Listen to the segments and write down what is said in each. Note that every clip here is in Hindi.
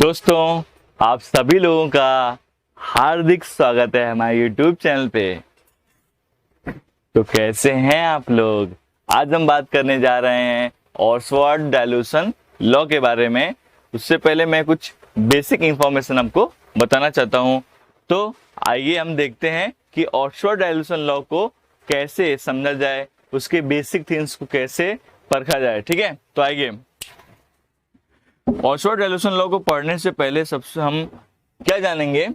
दोस्तों, आप सभी लोगों का हार्दिक स्वागत है हमारे YouTube चैनल पे। तो कैसे हैं आप लोग? आज हम बात करने जा रहे हैं ऑक्सफोर्ड डाइल्यूशन लॉ के बारे में। उससे पहले मैं कुछ बेसिक इंफॉर्मेशन आपको बताना चाहता हूं। तो आइए हम देखते हैं कि ऑक्सफोर्ड डाइल्यूशन लॉ को कैसे समझा जाए, उसके बेसिक थिंग्स को कैसे परखा जाए। ठीक है, तो आइए। ऑक्सफोर्ड डाइल्यूशन लॉ को पढ़ने से पहले सबसे हम क्या जानेंगे?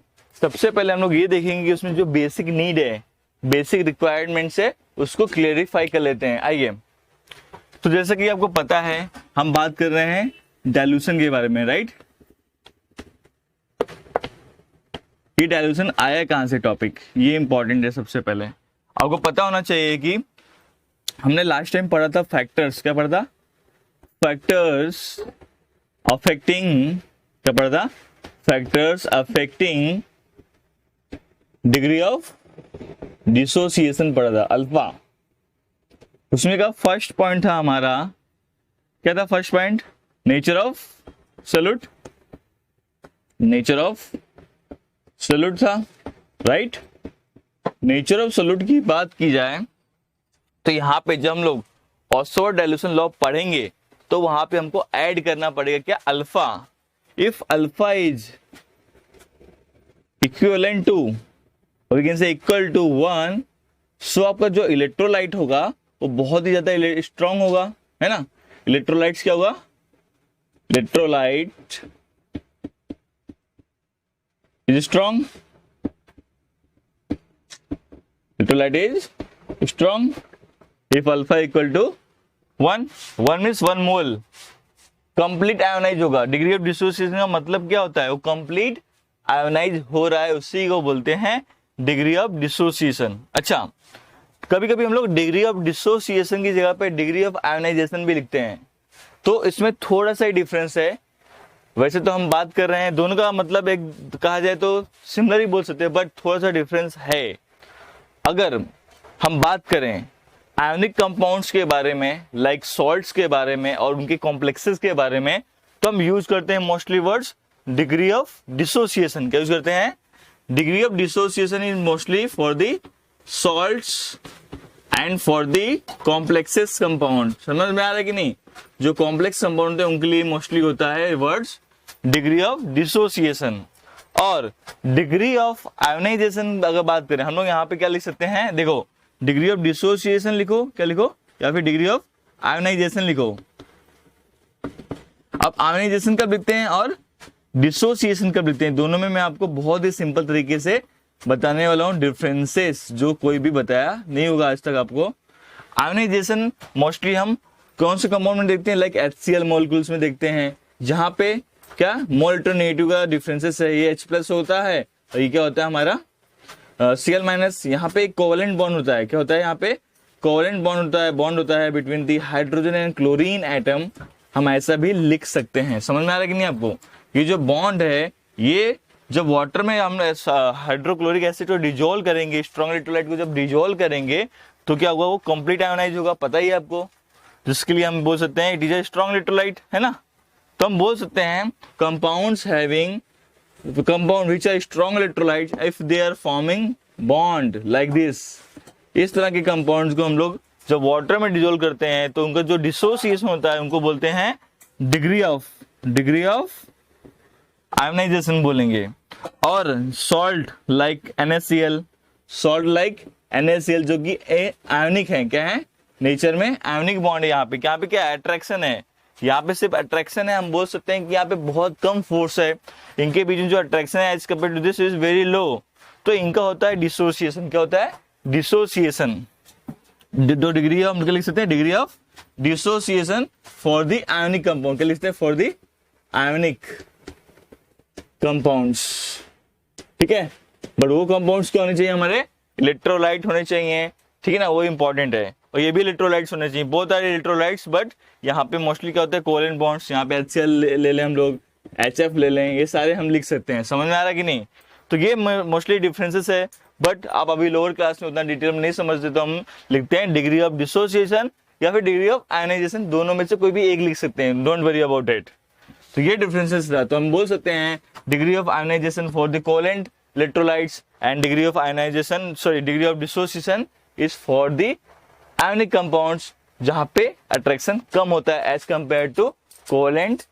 सबसे पहले हम लोग ये देखेंगे कि उसमें जो बेसिक नीड है, बेसिक रिक्वायरमेंट्स है, उसको क्लेरिफाई कर लेते हैं। आइए। तो जैसा कि आपको पता है, हम बात कर रहे हैं डाइल्यूशन के बारे में, राइट? ये डाइल्यूशन आया कहां से टॉपिक, ये इंपॉर्टेंट है। सबसे पहले आपको पता होना चाहिए कि हमने लास्ट टाइम पढ़ा था फैक्टर्स। क्या पढ़ा था? फैक्टर्स अफेक्टिंग, क्या पढ़ा था? Factors affecting degree of dissociation पढ़ा था, अल्फा। उसमें का फर्स्ट पॉइंट था हमारा, क्या था first point? Nature of solute, nature of solute था, राइट? नेचर ऑफ सॉल्यूट की बात की जाए तो यहां पे जब हम लोग ऑक्सफोर्ड डाइल्यूशन लॉ पढ़ेंगे तो वहां पे हमको ऐड करना पड़ेगा क्या? Alpha. If alpha is equivalent to, और we can say equal to 1, so आपका जो इलेक्ट्रोलाइट होगा वो बहुत ही ज्यादा स्ट्रांग होगा, है ना? इलेक्ट्रोलाइट्स क्या होगा? Electrolyte is strong, electrolyte is strong if alpha equal to 1 means 1 mole. Complete ionize होगा। डिग्री ऑफ डिसोसिएशन का मतलब क्या होता है? वो कंप्लीट आयोनाइज हो रहा है, उसी को बोलते हैं डिग्री ऑफ डिसोसिएशन। अच्छा, कभी कभी हम लोग डिग्री ऑफ डिसोसिएशन की जगह पे डिग्री ऑफ आयोनाइजेशन भी लिखते हैं, तो इसमें थोड़ा सा ही डिफरेंस है। वैसे तो हम बात कर रहे हैं दोनों का मतलब एक कहा जाए तो सिमिलर ही बोल सकते हैं, बट थोड़ा सा डिफरेंस है। अगर हम बात करें आयोनिक कंपाउंड्स के बारे में, लाइक सॉल्ट्स के बारे में और उनके कॉम्प्लेक्सेस के बारे में, तो हम यूज करते हैं mostly words degree of dissociation. क्या यूज करते हैं? Degree of dissociation is mostly for the salts and for the complexes compound. समझ में आ रहा है कि नहीं? जो कॉम्प्लेक्स कंपाउंड है उनके लिए मोस्टली होता है वर्ड्स डिग्री ऑफ डिसोसिएशन। और डिग्री ऑफ आयोनाइजेशन अगर बात करें, हम लोग यहाँ पे क्या लिख सकते हैं? देखो, डिग्री ऑफ डिसोसिएशन लिखो, क्या लिखो? या फिर डिग्री ऑफ आयोनाइजेशन लिखो। अब आयोनाइजेशन कब लिखते हैं और डिसोसिएशन कब लिखते हैं, दोनों में मैं आपको बहुत ही सिंपल तरीके से बताने वाला हूं डिफरेंसेस, जो कोई भी बताया नहीं होगा आज तक आपको। आयोनाइजेशन मोस्टली हम कौन से कंपाउंड में देखते हैं? लाइक HCl मॉलिक्यूल्स में देखते हैं, जहां पे क्या मोल इलेक्ट्रोनेगेटिव का डिफरेंसेस है। ये H+ होता है और ये क्या होता है हमारा Cl-। यहाँ पे एक कोवेलेंट बॉन्ड होता है। क्या होता है? यहाँ पे कोवेलेंट बॉन्ड होता है between the hydrogen and chlorine atom. हम ऐसा भी लिख सकते हैं। समझ में आ रहा है कि नहीं आपको? ये जो बॉन्ड है, ये जब वाटर में हम हाइड्रोक्लोरिक एसिड को डिजोल्व करेंगे, स्ट्रॉन्ग इलेक्ट्रोलाइट को जब डिजोल्व करेंगे तो क्या होगा? वो कंप्लीट आयोनाइज होगा। पता ही है आपको, जिसके लिए हम बोल सकते हैं it is a strong electrolyte, है ना? तो हम बोल सकते हैं compounds having compound which are strong electrolytes if they are forming bond like this। इस तरह के कंपाउंड्स को हम लोग जब वाटर में डिसोल्व करते हैं तो उनका जो डिसोसिएशन होता है उनको बोलते हैं डिग्री ऑफ आयोनाइजेशन बोलेंगे। और सॉल्ट लाइक NaCl जो कि आयोनिक है, क्या है? नेचर में आयोनिक बॉन्ड है। यहाँ पे क्या अट्रैक्शन है? यहाँ पे सिर्फ अट्रैक्शन है। हम बोल सकते हैं कि यहाँ पे बहुत कम फोर्स है, इनके बीच में जो अट्रैक्शन है as compare to this is very low. तो इनका होता है डिसोसिएशन। क्या होता है? डिसोसिएशन। दो डिग्री हम लिख सकते हैं degree of dissociation for the ionic compound. क्या लिखते हैं? For the ionic compounds. ठीक है, बट वो कंपाउंड्स क्या होने चाहिए? हमारे इलेक्ट्रोलाइट होने चाहिए, ठीक है ना? वो इंपॉर्टेंट है। और ये भी इलेक्ट्रोलाइट्स होने चाहिए, बहुत सारे इलेक्ट्रोलाइट्स, बट यहाँ पे मोस्टली क्या होता है? Covalent bonds. यहाँ पे HCl ले लें हम लोग, HF ले लें, ये सारे हम लिख सकते हैं। समझ में आ रहा है कि नहीं? तो ये मोस्टली डिफरेंसेस है, बट आप अभी लोअर क्लास में उतना डिटेल में नहीं समझते तो हम लिखते हैं डिग्री ऑफ डिसोसिएशन या फिर डिग्री ऑफ आयोनाइजेशन, दोनों में से कोई भी एक लिख सकते हैं। Don't worry about it. तो ये डिफरेंसेस था। तो हम बोल सकते हैं degree of ionization for the covalent electrolytes and degree of ionization degree of dissociation is for the ionic compounds, जहां पे अट्रैक्शन कम होता है as compare to covalent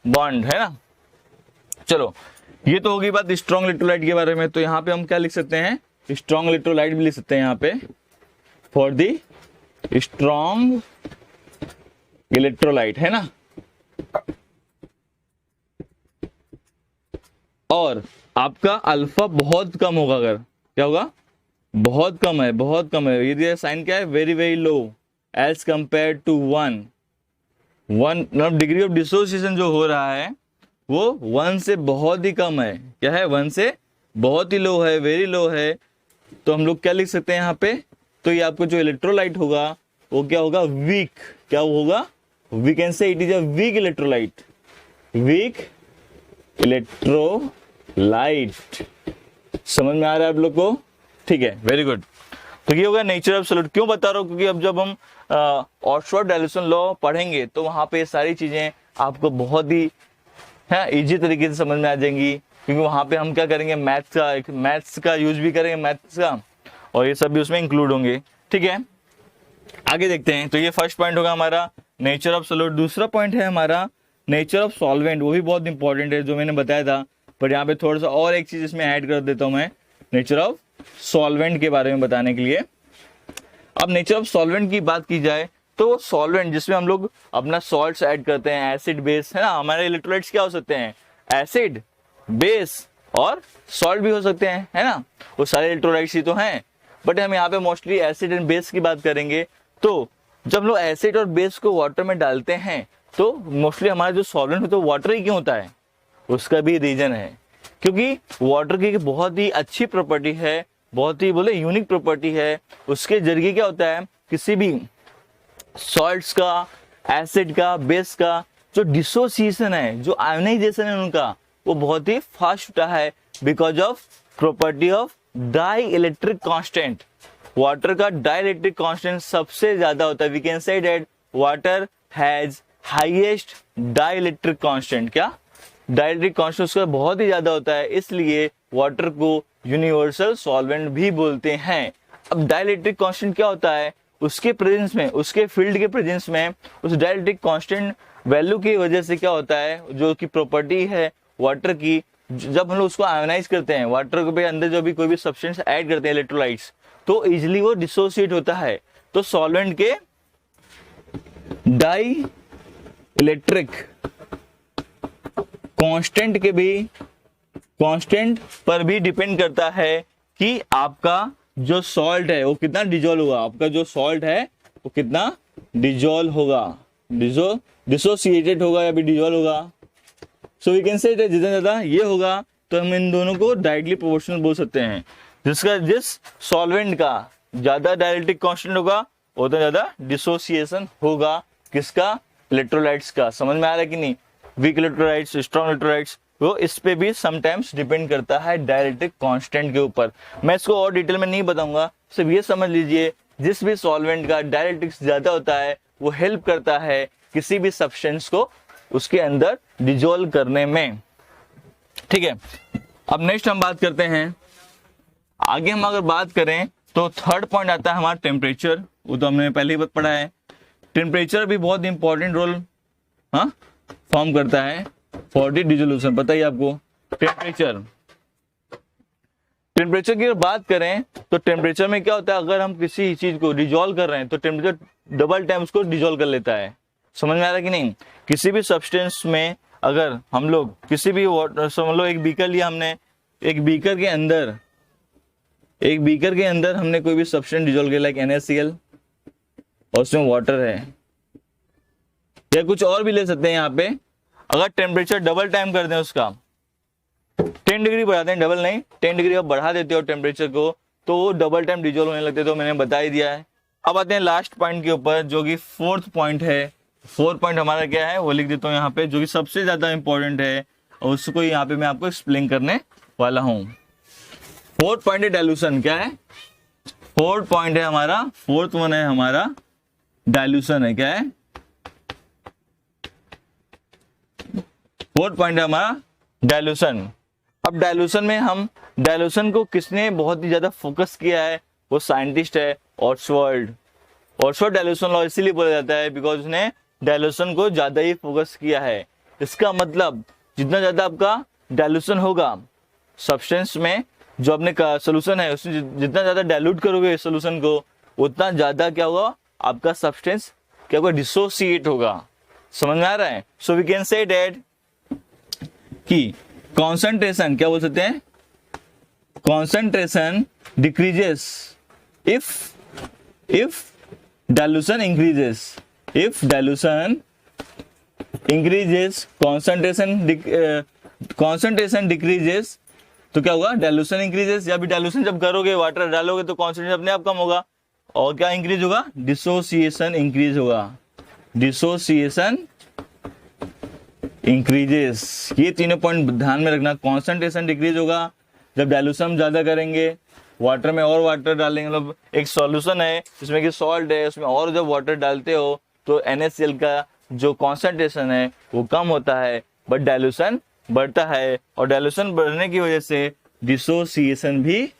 bond, है ना। चलो ये तो होगी बात स्ट्रॉन्ग इलेक्ट्रोलाइट के बारे में। तो यहाँ पे हम क्या लिख सकते हैं, स्ट्रॉन्ग इलेक्ट्रोलाइट भी लिख सकते हैं यहाँ पे, फॉर दी स्ट्रॉन्ग इलेक्ट्रोलाइट, है ना। और आपका अल्फा बहुत कम होगा, अगर क्या होगा, बहुत कम है, बहुत कम है। ये साइन क्या है, very very low as compare to one. मतलब डिग्री ऑफ डिसोसिएशन जो हो रहा है वो 1 से बहुत ही कम है। क्या है, 1 से बहुत ही लो है, वेरी लो है। तो हम लोग क्या लिख सकते हैं यहाँ पे, तो ये आपको जो इलेक्ट्रोलाइट होगा वो क्या होगा, वीक। क्या होगा, we can say it is a weak electrolyte, weak electrolyte. समझ में आ रहा है आप लोग को, ठीक है, वेरी गुड। तो ये होगा नेचर ऑफ सॉलिड। क्यों बता रहा हूँ, क्योंकि अब जब हम ऑक्सफोर्ड डाइल्यूशन लॉ पढ़ेंगे तो वहां पे सारी चीजें आपको बहुत ही इजी तरीके से समझ में आ जाएंगी, क्योंकि वहां पे हम क्या करेंगे, मैथ्स का यूज भी करेंगे, मैथ्स का, और ये सब भी उसमें इंक्लूड होंगे, ठीक है। आगे देखते हैं। तो ये फर्स्ट पॉइंट होगा हमारा नेचर ऑफ सॉलिड। दूसरा पॉइंट है हमारा नेचर ऑफ सॉल्वेंट। वो भी बहुत इंपॉर्टेंट है, जो मैंने बताया था, पर यहाँ पे थोड़ा सा और एक चीज इसमें ऐड कर देता हूं मैं, नेचर ऑफ सॉल्वेंट के बारे में बताने के लिए। अब नेचर ऑफ सॉल्वेंट की बात की जाए तो सॉल्वेंट जिसमें हम लोग अपना सॉल्ट्स ऐड करते हैं, एसिड बेस, है ना। हमारे इलेक्ट्रोलाइट्स क्या हो सकते हैं, एसिड बेस और सॉल्ट भी हो सकते हैं, है ना। वो सारे इलेक्ट्रोलाइट्स ही तो हैं, बट हम यहाँ पे मोस्टली एसिड एंड बेस की बात करेंगे। तो जब लोग एसिड और बेस को वाटर में डालते हैं तो मोस्टली हमारा जो सॉल्वेंट होता है वाटर ही क्यों होता है, उसका भी रीजन है, क्योंकि वाटर की बहुत ही अच्छी प्रॉपर्टी है, बहुत ही बोले यूनिक प्रॉपर्टी है। उसके जरिए क्या होता है, किसी भी सॉल्ट्स का, एसिड का, बेस का जो डिसोसिएशन है, जो आयोनाइजेशन है उनका, वो बहुत ही फास्ट होता है because of property of dielectric constant. Water का डाई इलेक्ट्रिक कांस्टेंट सबसे ज्यादा होता है। We can say that water has highest dielectric constant. क्या, डाई इलेक्ट्रिक कांस्टेंट उसका बहुत ही ज्यादा होता है, इसलिए वाटर को यूनिवर्सल सॉल्वेंट भी बोलते हैं। अब डाई इलेक्ट्रिक कांस्टेंट क्या होता है, उसके प्रेजेंस में, उसके फील्ड के प्रेजेंस में, उस डाई इलेक्ट्रिक कांस्टेंट वैल्यू की वजह से क्या होता है, जो कि प्रॉपर्टी है वाटर की, जब हम लोग उसको आयोनाइज करते हैं, वाटर के अंदर जो भी कोई भी सब्सटेंस ऐड करते हैं, इलेक्ट्रोलाइट्स, तो इजिली वो डिसोसिएट होता है। तो सॉल्वेंट के डाई इलेक्ट्रिक कांस्टेंट के भी, कांस्टेंट पर भी डिपेंड करता है कि आपका जो सॉल्ट है वो कितना डिजोल्व होगा, आपका जो सॉल्ट है वो कितना डिजोल्व होगा, डिसोसिएटेड होगा या भी डिजोल्व होगा। सो वी कैन से जितना ज्यादा ये होगा तो हम इन दोनों को डायरेक्टली प्रोपोर्शनल बोल सकते हैं। जिस सॉल्वेंट का ज्यादा डाइलेक्ट्रिक कांस्टेंट होगा उतना ज्यादा डिसोसिएशन होगा, किसका, इलेक्ट्रोलाइट्स का। समझ में आ रहा है कि नहीं, वीक इलेक्ट्रोलाइट्स, स्ट्रॉन्ग इलेक्ट्रोलाइट्स, वो इस पे भी समटाइम्स डिपेंड करता है डाइलेक्ट्रिक कांस्टेंट के ऊपर। मैं इसको और डिटेल में नहीं बताऊंगा, सिर्फ ये समझ लीजिए जिस भी सॉल्वेंट का डाइलेक्ट्रिक्स ज्यादा होता है वो हेल्प करता है किसी भी सब्सटेंस को उसके अंदर डिजोल्व करने में, ठीक है। अब नेक्स्ट हम बात करते हैं, आगे हम अगर बात करें तो थर्ड पॉइंट आता है हमारा टेम्परेचर। वो तो हमने पहले ही पढ़ा है। टेम्परेचर भी बहुत इंपॉर्टेंट रोल फॉर्म करता है फॉर द डिसोल्यूशन। पता ही आपको टेम्परेचर की बात करें तो टेम्परेचर में क्या होता है, अगर हम किसी चीज को डिजोल्व कर रहे हैं तो टेम्परेचर डबल टाइम उसको डिजोल्व कर लेता है। समझ में आ रहा है कि नहीं, किसी भी सब्सटेंस में अगर हम लोग किसी भी वाटर, समझ लो एक बीकर लिया हमने, एक बीकर के अंदर हमने कोई भी सब्सटेंस डिजोल्व किया, लाइक NaCl, और उसमें वाटर है, या कुछ और भी ले सकते हैं। यहाँ पे अगर टेम्परेचर डबल टाइम कर दें उसका, 10 डिग्री बढ़ाते हैं, डबल नहीं 10 डिग्री आप बढ़ा देते हो टेम्परेचर को, तो वो डबल टाइम डिजोल्व होने लगते, तो मैंने बता ही दिया है। अब आते हैं लास्ट पॉइंट के ऊपर, जो कि फोर्थ पॉइंट है। फोर्थ पॉइंट हमारा क्या है वो लिख देता हूँ यहाँ पे, जो कि सबसे ज्यादा इंपॉर्टेंट है, और उसको यहाँ पे मैं आपको एक्सप्लेन करने वाला हूँ। फोर्थ पॉइंट है डाइल्यूशन। क्या है फोर्थ पॉइंट है हमारा, फोर्थ वन है हमारा डाइल्यूशन है। क्या है फोर्थ पॉइंट है हमारा डाइल्यूशन। अब डाइल्यूशन में हम डाइल्यूशन को किसने बहुत ही ज्यादा फोकस किया है, वो साइंटिस्ट है ऑक्सफोर्ड। ऑक्सफोर्ड डाइल्यूशन लॉ इसीलिए बोला जाता है बिकॉज उसने डाइल्यूशन को ज्यादा ही फोकस किया है। इसका मतलब जितना ज्यादा आपका डाइल्यूशन होगा सब्सटेंस में, जो अपने सोल्यूशन है उसमें जितना ज्यादा डाइल्यूट करोगे सोल्यूशन को, उतना ज्यादा क्या होगा आपका सब्सटेंस क्या होगा, डिसोसिएट होगा। समझ में आ रहा है? So we can say that कि कॉन्सेंट्रेशन क्या बोल सकते हैं, concentration decreases if dilution increases. If dilution increases concentration decreases, तो क्या होगा, डाइल्यूशन इंक्रीजेस। या भी डाइल्यूशन जब करोगे वाटर डालोगे तो कॉन्सेंट्रेशन अपने आप कम होगा और क्या इंक्रीज होगा, डिसोसिएशन इंक्रीज होगा। डिसोसिएशन इंक्रीजेस, ये तीनों पॉइंट ध्यान में रखना। कॉन्सेंट्रेशन डिक्रीज होगा जब डाइल्यूशन ज्यादा करेंगे, वाटर में और वाटर डालेंगे, मतलब एक सॉल्यूशन है जिसमें कि सॉल्ट है, उसमें और जब वाटर डालते हो तो NaCl का जो कॉन्सेंट्रेशन है वो कम होता है, बट डाइल्यूशन बढ़ता है और डाइल्यूशन बढ़ने की वजह से डिसोसिएशन भी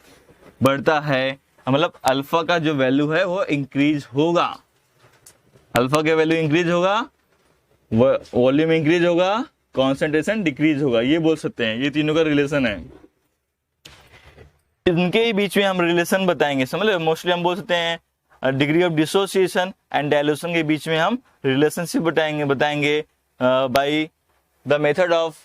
बढ़ता है। मतलब अल्फा का जो वैल्यू है वो इंक्रीज होगा, अल्फा का वैल्यू इंक्रीज होगा, वॉल्यूम इंक्रीज होगा, कॉन्सेंट्रेशन डिक्रीज होगा, ये बोल सकते हैं। ये तीनों का रिलेशन है, इनके ही बीच में हम रिलेशन बताएंगे। समझ लो, मोस्टली हम बोल सकते हैं degree of dissociation and dilution के बीच में हम रिलेशनशिप बताएंगे by the method of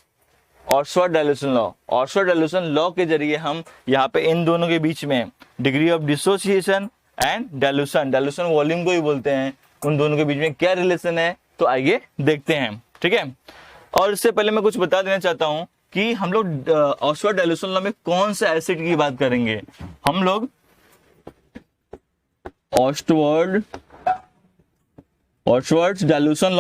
Ostwald dilution law. Oxford dilution law के जरिए हम यहाँ पे इन दोनों के बीच में degree of dissociation and dilution volume को ही बोलते हैं, उन दोनों के बीच में क्या रिलेशन है, तो आइए देखते हैं। ठीक है, और इससे पहले मैं कुछ बता देना चाहता हूं कि हम लोग ऑक्सफोर्ड डाइल्यूशन लॉ में कौन सा एसिड की बात करेंगे। हम लोग ऑक्सफोर्ड डाइल्यूशन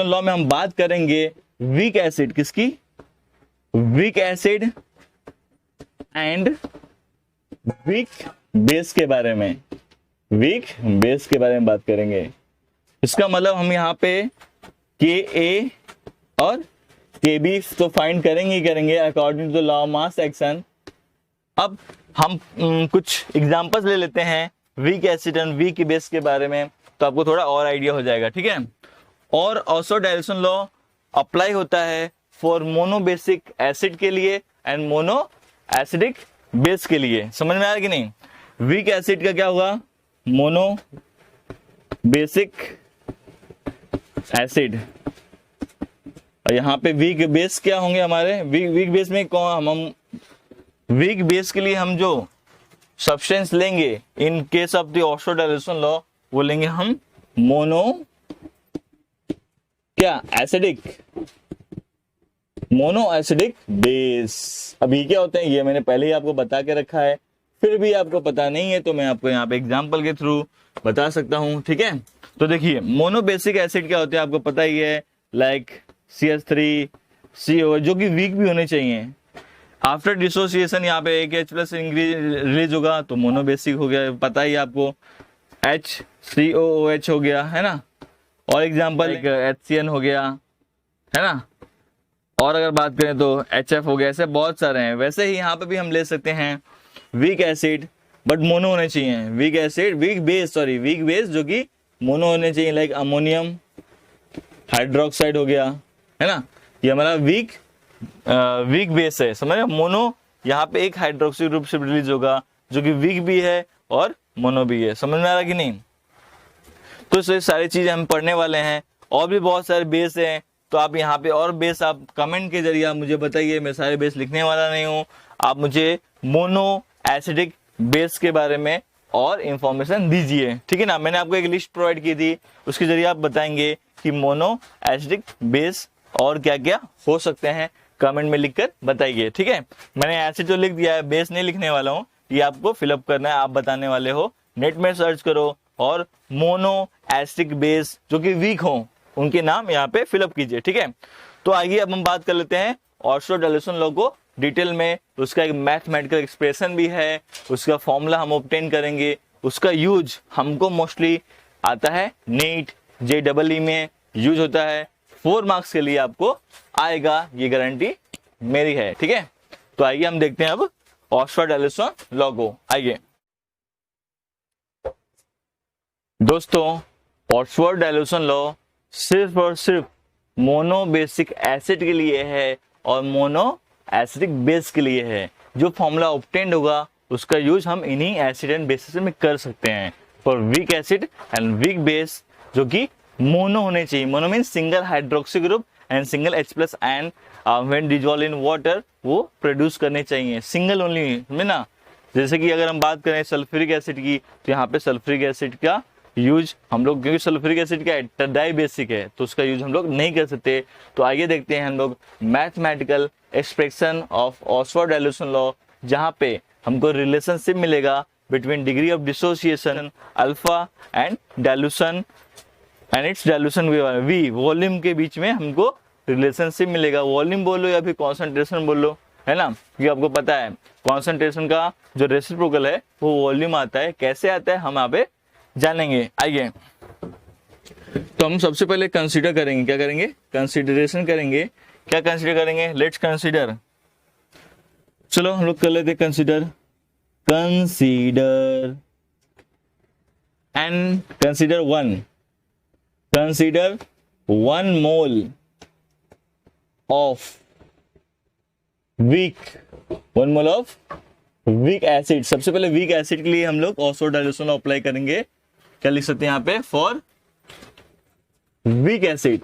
लॉ में हम बात करेंगे वीक एसिड, किसकी, week acid and weak base के बारे में, वीक बेस के बारे में बात करेंगे। इसका मतलब हम यहाँ पे Ka और Kb तो फाइंड करेंगे according to the law of mass action. अब हम कुछ एग्जांपल्स ले लेते हैं weak acid and weak base के बारे में, तो आपको थोड़ा और आइडिया हो जाएगा। ठीक है, और ऑक्सफोर्ड डाइल्यूशन लॉ अप्लाई होता है फॉर मोनो बेसिक एसिड के लिए एंड मोनो एसिडिक बेस के लिए। समझ में आया कि नहीं? वीक एसिड का क्या होगा, मोनो बेसिक एसिड, और यहाँ पे वीक बेस क्या होंगे हमारे, वीक बेस में कौन, हम वीक बेस के लिए हम जो सब्सटेंस लेंगे इन case of the Oxford dilution law, वो लेंगे हम मोनो क्या, एसिडिक, मोनो एसिडिक बेस। अब ये क्या होते हैं, ये मैंने पहले ही आपको बता के रखा है, फिर भी आपको पता नहीं है तो मैं आपको यहाँ पे एग्जांपल के थ्रू बता सकता हूँ। ठीक है, तो देखिए मोनो बेसिक एसिड क्या होते हैं आपको पता ही है, लाइक CH3CO, जो कि वीक भी होने चाहिए। आफ्टर डिसोसिएशन यहाँ पे एक H+ रिलीज होगा तो मोनो बेसिक हो गया, पता ही आपको। HCOOH हो गया, है ना, और एग्जाम्पल HCN हो गया, है ना, और अगर बात करें तो HF हो गया, ऐसे बहुत सारे हैं। वैसे ही यहाँ पे भी हम ले सकते हैं वीक एसिड बट मोनो होने चाहिए, वीक एसिड, वीक बेस जो कि मोनो होने चाहिए, लाइक अमोनियम हाइड्रोक्साइड हो गया, है ना, ये हमारा वीक बेस है। समझ रहे, मोनो यहाँ पे एक हाइड्रोक्सी ग्रुप से रिलीज होगा जो कि वीक भी है और मोनो भी है। समझ में आ रहा कि नहीं? तो ये सारी चीजें हम पढ़ने वाले हैं, और भी बहुत सारे बेस हैं, तो आप यहाँ पे और बेस आप कमेंट के जरिए आप मुझे बताइए। मैं सारे बेस लिखने वाला नहीं हूँ, आप मुझे मोनो एसिडिक बेस के बारे में और इंफॉर्मेशन दीजिए। ठीक है ना, मैंने आपको एक लिस्ट प्रोवाइड की थी, उसके जरिए आप बताएंगे कि मोनो एसिडिक बेस और क्या क्या हो सकते हैं, कमेंट में लिखकर बताइए। ठीक है, मैंने एसिड तो लिख दिया है, बेस नहीं लिखने वाला हूँ, ये आपको फिलअप करना है, आप बताने वाले हो। नेट में सर्च करो और मोनो एसिडिक बेस जो कि वीक हो उनके नाम यहाँ पे फिलअप कीजिए। ठीक है, तो आइए अब हम बात कर लेते हैं ऑक्सफोर्ड डाइल्यूशन लॉ को डिटेल में। उसका एक मैथमेटिकल एक्सप्रेशन भी है, उसका फॉर्मूला हम ऑब्टेन करेंगे, उसका यूज हमको मोस्टली आता है नीट JEE में यूज होता है। 4 मार्क्स के लिए आपको आएगा, ये गारंटी मेरी है, ठीक है। तो आइए हम देखते हैं अब ऑक्सफोर्ड डैलिसन लॉ को। आइए दोस्तों, ऑक्सफोर्ड डैलिसन लॉ सिर्फ और सिर्फ मोनो बेसिक एसिड के लिए है और मोनो एसिडिक बेस के लिए है। जो फॉर्मूला ऑब्टेन्ड होगा उसका यूज हम इन्हीं एसिड एंड बेसिस में कर सकते हैं for week acid and weak base, जो कि मोनो होने चाहिए। Mono mean single hydroxy group and single H+ and when dissolve in water वो प्रोड्यूस करने चाहिए, सिंगल ओनली में ना। जैसे कि अगर हम बात करें सल्फ्यूरिक एसिड की, तो यहाँ पे सल्फ्यूरिक एसिड का यूज हम लोग, क्योंकि सल्फ्यूरिक एसिड क्या डाई बेसिक है तो उसका यूज हम लोग नहीं कर सकते। तो आइए देखते हैं हम लोग mathematical expression of Ostwald dilution law, जहाँ पे हमको रिलेशनशिप मिलेगा between degree of dissociation alpha and dilution and its dilution V, volume के बीच में हमको रिलेशनशिप मिलेगा। वॉल्यूम बोलो या फिर कॉन्सेंट्रेशन बोलो, है ना, क्योंकि आपको पता है कॉन्सेंट्रेशन का जो रेसिप्रोकल है वो वॉल्यूम आता है। कैसे आता है हम यहाँ पे जानेंगे। आइए, तो हम सबसे पहले कंसीडर करेंगे, क्या करेंगे, कंसीडरेशन करेंगे। क्या कंसीडर करेंगे, लेट्स कंसीडर, चलो हम लोग कर लेते हैं consider and consider 1 mole of weak acid. सबसे पहले वीक एसिड के लिए हम लोग ऑक्सफोर्ड डैलिसन लॉ अप्लाई करेंगे। क्या लिख सकते हैं यहाँ पे, फॉर वीक एसिड।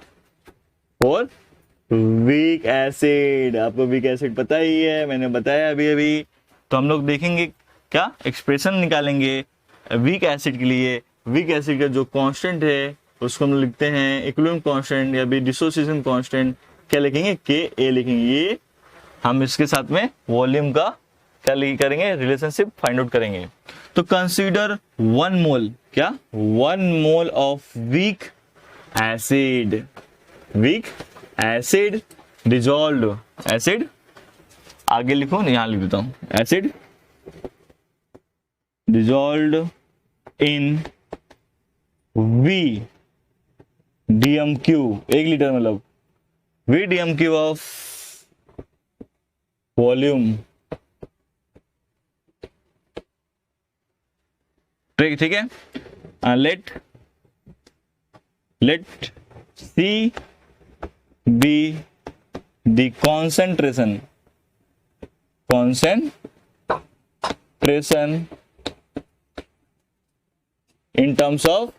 आपको वीक एसिड पता ही है, मैंने बताया अभी। तो हम लोग देखेंगे क्या एक्सप्रेशन निकालेंगे वीक एसिड के लिए। वीक एसिड का जो कांस्टेंट है उसको हम लिखते हैं इक्विलिब्रियम कांस्टेंट या भी डिसोसिएशन कांस्टेंट। क्या लिखेंगे, Ka लिखेंगे। ये हम इसके साथ में वॉल्यूम का क्या करेंगे, रिलेशनशिप फाइंड आउट करेंगे। तो कंसीडर 1 मोल, क्या 1 mole of weak acid dissolve acid, आगे लिखो, यहां लिख देता हूं, acid dissolve in VDMQ, 1 litre मतलब VDMQ ऑफ वॉल्यूम, ठीक है। Let C be the concentration in terms of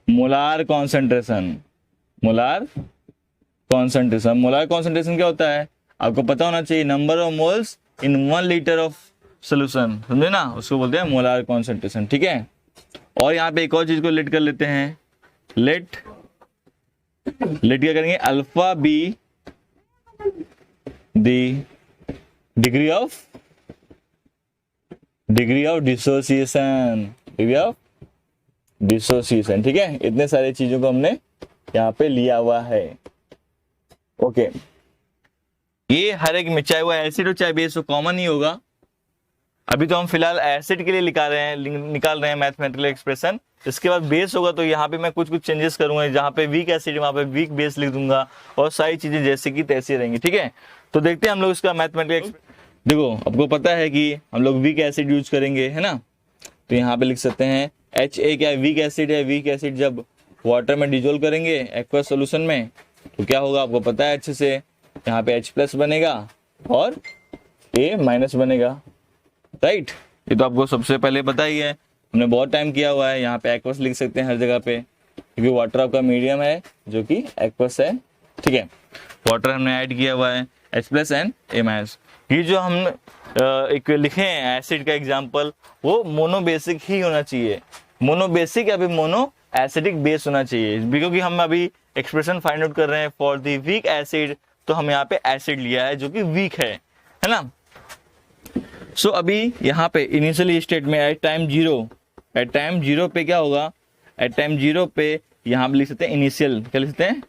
molar concentration. Molar concentration क्या होता है आपको पता होना चाहिए, number of moles in 1 litre of solution, समझे ना, उसको बोलते हैं मोलार कॉन्सेंट्रेशन, ठीक है। और यहाँ पे एक और चीज को लेट कर लेते हैं, लेट क्या करेंगे, alpha be the degree of dissociation, ठीक है। इतने सारे चीजों को हमने यहाँ पे लिया हुआ है, ओके। ये हर एक में चाहे वो एसिड हो चाहे बेस हो कॉमन ही होगा। अभी तो हम फिलहाल एसिड के लिए निकाल रहे हैं मैथमेटिकल एक्सप्रेशन। इसके बाद बेस होगा तो यहाँ पे मैं कुछ चेंजेस करूंगा, जहाँ पे वीक एसिड वहाँ पे वीक बेस लिख दूंगा और सारी चीजें जैसे की तैसी रहेंगी, ठीक है। तो देखते हैं हम लोग इसका मैथमेटिकल। देखो आपको पता है कि हम लोग वीक एसिड यूज करेंगे, है ना, तो यहाँ पे लिख सकते हैं HA क्या वीक एसिड है। वीक एसिड जब वाटर में डिजोल्व करेंगे एक्वस सोल्यूशन में तो क्या होगा आपको पता है अच्छे से, यहाँ पे H+ बनेगा और A- बनेगा, राइट। ये तो आपको सबसे पहले पता ही है, हमने बहुत टाइम किया हुआ है। यहाँ पे एक्वस लिख सकते हैं हर जगह पे, क्योंकि वाटर आपका मीडियम है जो कि एक्वस है, ठीक है। वाटर हमने ऐड किया हुआ है H+ एंड A-। ये जो हम एक लिखे हैं एसिड का एग्जाम्पल, वो मोनोबेसिक ही होना चाहिए, मोनोबेसिक या फिर मोनो एसिडिक बेस होना चाहिए, क्योंकि हम अभी एक्सप्रेशन फाइंड आउट कर रहे हैं फॉर द वीक एसिड, तो हम यहाँ पे एसिड लिया है जो कि वीक है ना। सो अभी यहाँ पे इनिशियली स्टेट में एट टाइम जीरो पे क्या होगा, एट टाइम 0 पे यहाँ पे लिख सकते हैं इनिशियल, क्या लिख सकते हैं,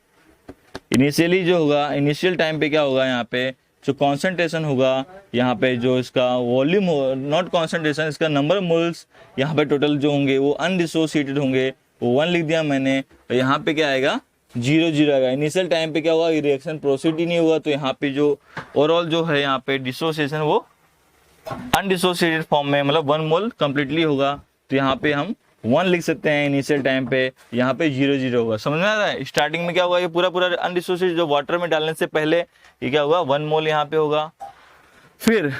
इनिशियली जो होगा, इनिशियल टाइम पे क्या होगा, यहाँ पे जो कॉन्सेंट्रेशन होगा यहाँ पे, जो इसका वॉल्यूम हो, नॉट कॉन्सेंट्रेशन, इसका नंबर ऑफ मोल्स यहाँ पे टोटल जो होंगे वो अनडिसोसिएटेड होंगे, वो 1 लिख दिया मैंने। और यहाँ पे क्या आएगा 0 0 आएगा। इनिशियल टाइम पे क्या हुआ, रिएक्शन प्रोसीड ही नहीं हुआ, तो यहाँ पे जो ओवरऑल जो है यहाँ पे डिसोसिएशन वो अनडिसोसिएटेड फॉर्म में, मतलब 1 मोल कंप्लीटली होगा। तो यहाँ पे हम 1 लिख सकते हैं इनिशियल टाइम पे, यहाँ पे 0 0 होगा। समझ में आ रहा है? स्टार्टिंग में क्या हुआ, ये पूरा अनडिसोसिएटेड, जो वाटर में डालने से पहले ये क्या हुआ 1 मोल यहाँ पे होगा। फिर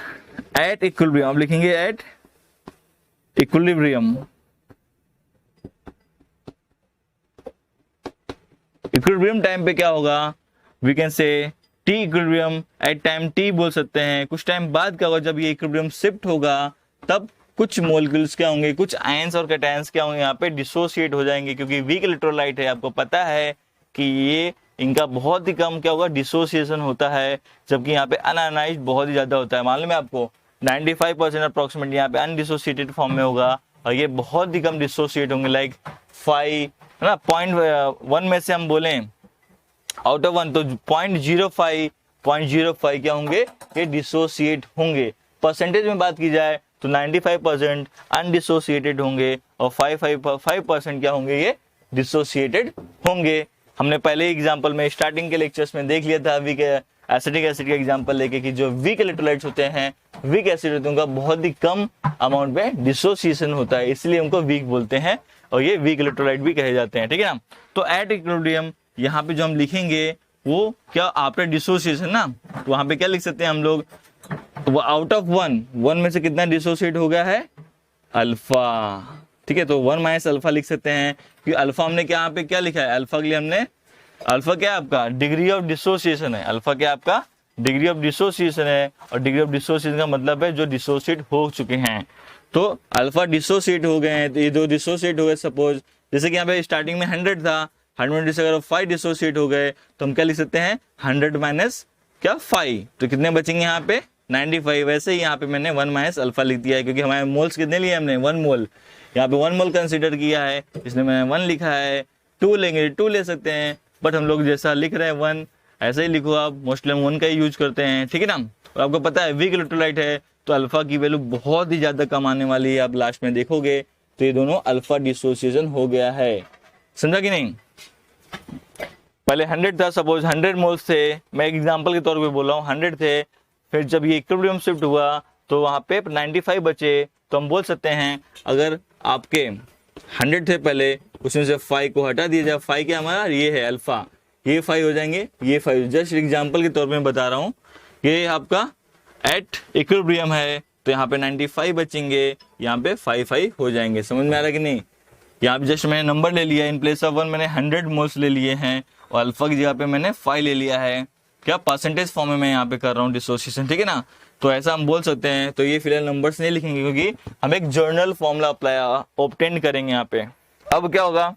एट इक्विलिब्रियम आप लिखेंगे, एट इक्विलिब्रियम, इक्विलिब्रियम टाइम पे क्या होगा, we can say T equilibrium at time T बोल सकते हैं। कुछ टाइम बाद क्या होगा, जब ये इक्विलिब्रियम शिफ्ट होगा तब कुछ मोलिक्यूल्स क्या होंगे, कुछ आयंस और कैटायंस क्या होंगे यहाँ पे डिसोसिएट हो जाएंगे, क्योंकि वीक इलेक्ट्रोलाइट है। आपको पता है कि ये इनका बहुत ही कम क्या होगा डिसोसिएशन होता है, जबकि यहाँ पे अनआयनाइज्ड बहुत ही ज्यादा होता है। मालूम है आपको 95% अप्रोक्सीमेटली यहाँ पे अनडिसोसिएटेड फॉर्म में होगा, और ये बहुत ही कम डिसोसिएट होंगे, लाइक 5 है ना, 0.1 में से हम बोलें आउट ऑफ 1 तो 0.05 क्या होंगे, ये डिसोसिएट होंगे। परसेंटेज में बात की जाए तो 95% अनडिसोसिएटेड होंगे और 5% क्या होंगे, ये डिसोसिएटेड होंगे। हमने पहले एग्जांपल में स्टार्टिंग के लेक्चर्स में देख लिया था वीक एसिटिक एसिड का एग्जांपल लेके, कि जो वीक इलेक्ट्रोलाइट्स होते हैं, वीक एसिड होते हैं, उनका बहुत ही कम अमाउंट में डिसोसिएशन होता है, इसलिए उनको वीक बोलते हैं और ये वीक इलेक्ट्रोलाइट भी कहे जाते हैं। ठीक है ना? तो एट इक्विलिब्रियम यहाँ पे जो हम लिखेंगे वो क्या आफ्टर डिसोसिएशन ना, तो वहां पे क्या लिख सकते हैं हम लोग, वो आउट ऑफ 1 में से कितना डिसोसिएट हो गया है, अल्फा। ठीक है, तो 1 माइनस अल्फा लिख सकते हैं, कि अल्फा हमने क्या यहाँ पे क्या लिखा है, अल्फा के लिए हमने, अल्फा क्या आपका डिग्री ऑफ डिसोसिएशन है, अल्फा क्या आपका डिग्री ऑफ डिसोसिएशन है, और डिग्री ऑफ डिसोसिएशन का मतलब है जो डिसोसिएट हो चुके हैं। तो अल्फा डिसोसिएट हो गए हैं, तो ये 2 डिसोसिएट हो गए, सपोज जैसे कि यहाँ पे स्टार्टिंग में 100 था, 100 से अगर 5 डिसोसिएट हो गए तो हम क्या लिख सकते हैं, 100 माइनस क्या 5, तो कितने बचेंगे यहाँ पे 95। वैसे ही यहाँ पे मैंने 1 माइनस अल्फा लिख दिया है, क्योंकि हमारे मोल्स कितने लिए हमने 1 मोल, यहाँ पे 1 मोल कंसीडर किया है, इसलिए मैंने 1 लिखा है। 2 लेंगे 2 ले सकते हैं, बट हम लोग जैसा लिख रहे हैं 1 ऐसे ही लिखो आप, मोस्टली हम 1 का ही यूज करते हैं। ठीक है ना? और आपको पता है वीक इलेक्ट्रोलाइट है तो अल्फा की वैल्यू बहुत ही ज्यादा कम आने वाली है, आप लास्ट में देखोगे। तो ये दोनों अल्फा डिसोसिएशन हो गया है, समझा कि नहीं? पहले 100 था, सपोज 100 मोल्स थे, मैं एग्जांपल के तौर पे बोल रहा हूँ, 100 थे, फिर जब ये इक्विलिब्रियम शिफ्ट हुआ तो वहां पे 95 बचे, तो हम बोल सकते हैं अगर आपके 100 थे पहले, उसमें से 5 को हटा दिया जाए, 5 क्या हमारा ये है अल्फा, ये 5 हो जाएंगे, ये 5, जस्ट एग्जांपल के तौर पे बता रहा हूँ। ये आपका एट इक्विलिब्रियम है, तो यहाँ पे 95 बचेंगे, यहाँ पे 5 हो जाएंगे। समझ में आ रहा है कि नहीं? यहाँ पे जस्ट मैंने नंबर ले लिया, इन प्लेस ऑफ 1 मैंने 100 मोल्स ले लिए हैं, और अल्फा की जगह पे मैंने 5 ले लिया है, क्या परसेंटेज फॉर्म में मैं यहाँ पे कर रहा हूँ डिसोसिएशन। ठीक है ना? तो ऐसा हम बोल सकते हैं। तो ये फिलहाल नंबर्स नहीं लिखेंगे, क्योंकि हम एक जर्नल फॉर्मूला अप्लाई ऑब्टेन करेंगे यहाँ पे। अब क्या होगा,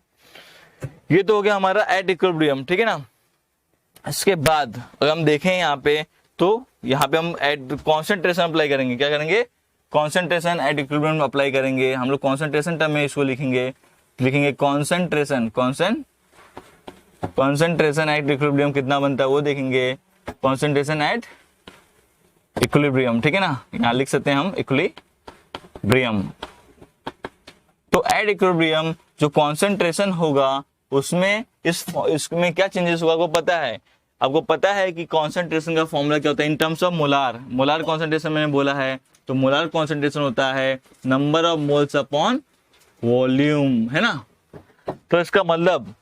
ये तो हो गया हमारा एट इक्विलिब्रियम। ठीक है ना? इसके बाद अगर हम देखें यहाँ पे, तो यहाँ पे हम एट कॉन्सेंट्रेशन अप्लाई करेंगे। क्या करेंगे? कॉन्सेंट्रेशन एट इक्विलिब्रियम अप्लाई करेंगे। हम लोग कॉन्सेंट्रेशन टर्म में इसको लिखेंगे कॉन्सेंट्रेशन एट इक्विलिब्रियम कितना बनता है वो देखेंगे, कॉन्सेंट्रेशन एट इक्विलिब्रियम। ठीक है ना? यहाँ लिख सकते हैं हम इक्विलिब्रियम। तो एट इक्विलिब्रियम जो कॉन्सेंट्रेशन होगा उसमें इसमें क्या चेंजेस होगा आपको पता है कि कॉन्सेंट्रेशन का फॉर्मूला क्या होता है इन टर्म्स ऑफ मोलार कॉन्सेंट्रेशन मैंने बोला है। तो मोलार कॉन्सेंट्रेशन होता है number of moles upon volume, है ना? तो इसका मतलब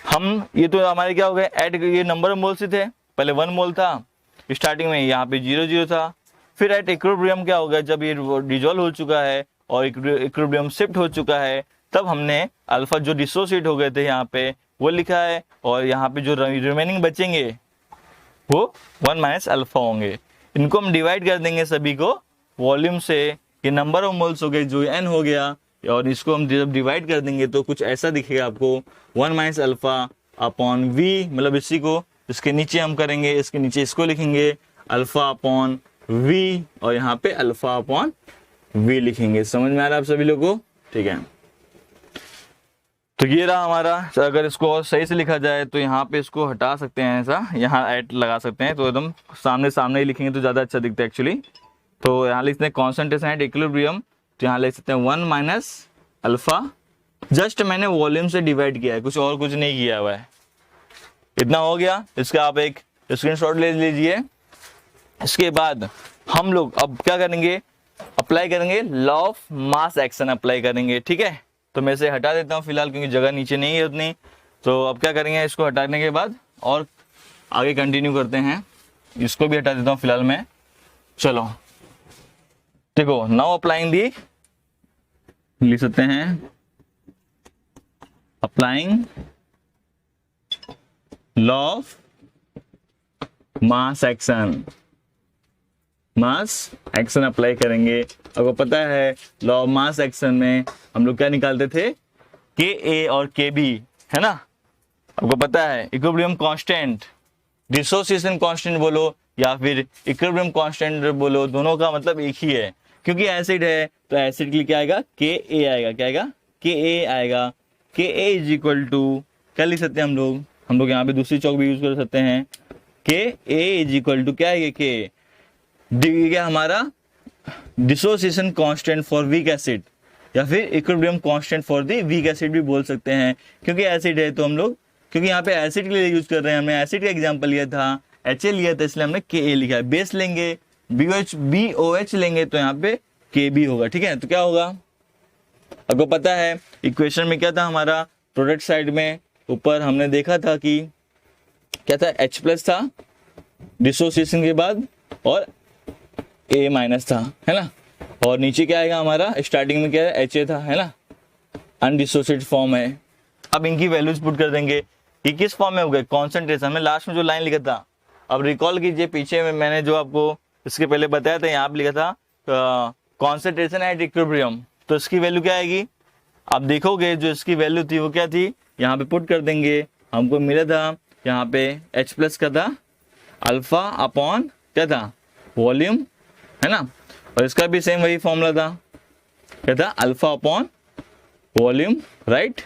हम ये तो हमारे क्या हो गए, ऐड ये नंबर ऑफ मोल्स ही थे, पहले 1 मोल था स्टार्टिंग में, यहाँ पे 0 था। फिर एट इक्विलिब्रियम क्या हो गया, जब ये डिजोल्व हो चुका है और इक्विलिब्रियम शिफ्ट हो चुका है, तब हमने अल्फा जो डिसोसिएट हो गए थे यहाँ पे वो लिखा है, और यहाँ पे जो रिमेनिंग बचेंगे वो 1 माइनस अल्फा होंगे। इनको हम डिवाइड कर देंगे सभी को वॉल्यूम से, ये नंबर ऑफ मोल्स हो गए जो n हो गया, और इसको हम जब डिवाइड कर देंगे तो कुछ ऐसा दिखेगा आपको 1 माइनस अल्फा अपॉन वी, मतलब इसी को इसके नीचे हम करेंगे, इसके नीचे इसको लिखेंगे अल्फा अपॉन वी, और यहाँ पे अल्फा अपॉन वी लिखेंगे। समझ में आ रहा है आप सभी लोगों को? ठीक है। तो ये रहा हमारा। अगर इसको और सही से लिखा जाए तो यहाँ पे इसको हटा सकते हैं, ऐसा यहाँ ऐड लगा सकते हैं, तो एकदम सामने सामने ही लिखेंगे तो ज़्यादा अच्छा दिखता है एक्चुअली। तो यहाँ लिखते हैं कॉन्सेंट्रेशन एट इक्विलिब्रियम, तो यहाँ लिख सकते हैं 1 माइनस अल्फा। जस्ट मैंने वॉल्यूम से डिवाइड किया है, कुछ और कुछ नहीं किया हुआ है। इतना हो गया, इसका आप एक स्क्रीनशॉट ले लीजिए। इसके बाद हम लोग अब क्या करेंगे, अप्लाई करेंगे law of mass action apply करेंगे, ठीक है। तो मैं इसे हटा देता हूँ फिलहाल, क्योंकि जगह नीचे नहीं है उतनी। तो अब क्या करेंगे, इसको हटाने के बाद और आगे कंटिन्यू करते हैं। इसको भी हटा देता हूँ फिलहाल मैं। चलो देखो, नाउ अप्लाइंग दी, लिख सकते हैं applying law of mass action. Mass action apply करेंगे। आपको पता है लॉ ऑफ मास एक्शन में हम लोग क्या निकालते थे, के ए और के बी, है ना। आपको पता है इक्विलिब्रियम कांस्टेंट, डिसोसिएशन कांस्टेंट बोलो या फिर इक्विलिब्रियम कांस्टेंट बोलो, दोनों का मतलब एक ही है। क्योंकि एसिड है तो एसिड के लिए क्या आएगा, के ए आएगा। क्या आएगा, के ए आएगा। के ए इज इक्वल टू क्या लिख सकते हैं हम लोग यहाँ पे दूसरी चौक भी यूज कर सकते हैं। के ए इज इक्वल टू क्या है, के क्या हमारा dissociation constant for weak acid, या फिर equilibrium constant for the weak acid भी बोल सकते हैं। क्योंकि एसिड है तो हम लोग, क्योंकि यहाँ पे एसिड के लिए यूज कर रहे हैं, हमने एसिड का एग्जांपल लिया था, HA लिया था, इसलिए हमने के लिखा है। बेस लेंगे BOH लेंगे तो यहाँ पे KB होगा, ठीक है। तो क्या होगा, आपको पता है इक्वेशन में क्या था हमारा, प्रोडक्ट साइड में ऊपर हमने देखा था कि क्या था, H+ था डिसोसिएशन के बाद, और A- था, है ना। और नीचे क्या आएगा हमारा, स्टार्टिंग में क्या है, HA था, है ना, अनडिसोसिएटेड फॉर्म है। अब इनकी वैल्यूज पुट कर देंगे। ये किस फॉर्म में हो गए, कॉन्सेंट्रेशन में। लास्ट में जो लाइन लिखा था, अब रिकॉल कीजिए पीछे में मैंने जो आपको इसके पहले बताया था, यहाँ पे लिखा था कॉन्सेंट्रेशन एट इक्विलिब्रियम। तो इसकी वैल्यू क्या आएगी, आप देखोगे जो इसकी वैल्यू थी वो क्या थी, यहाँ पे पुट कर देंगे। हमको मिला था यहाँ पे H+ का था अल्फा अपॉन क्या था, वॉल्यूम, है ना। और इसका भी सेम वही फॉर्मूला था, क्या था, alpha upon volume, right,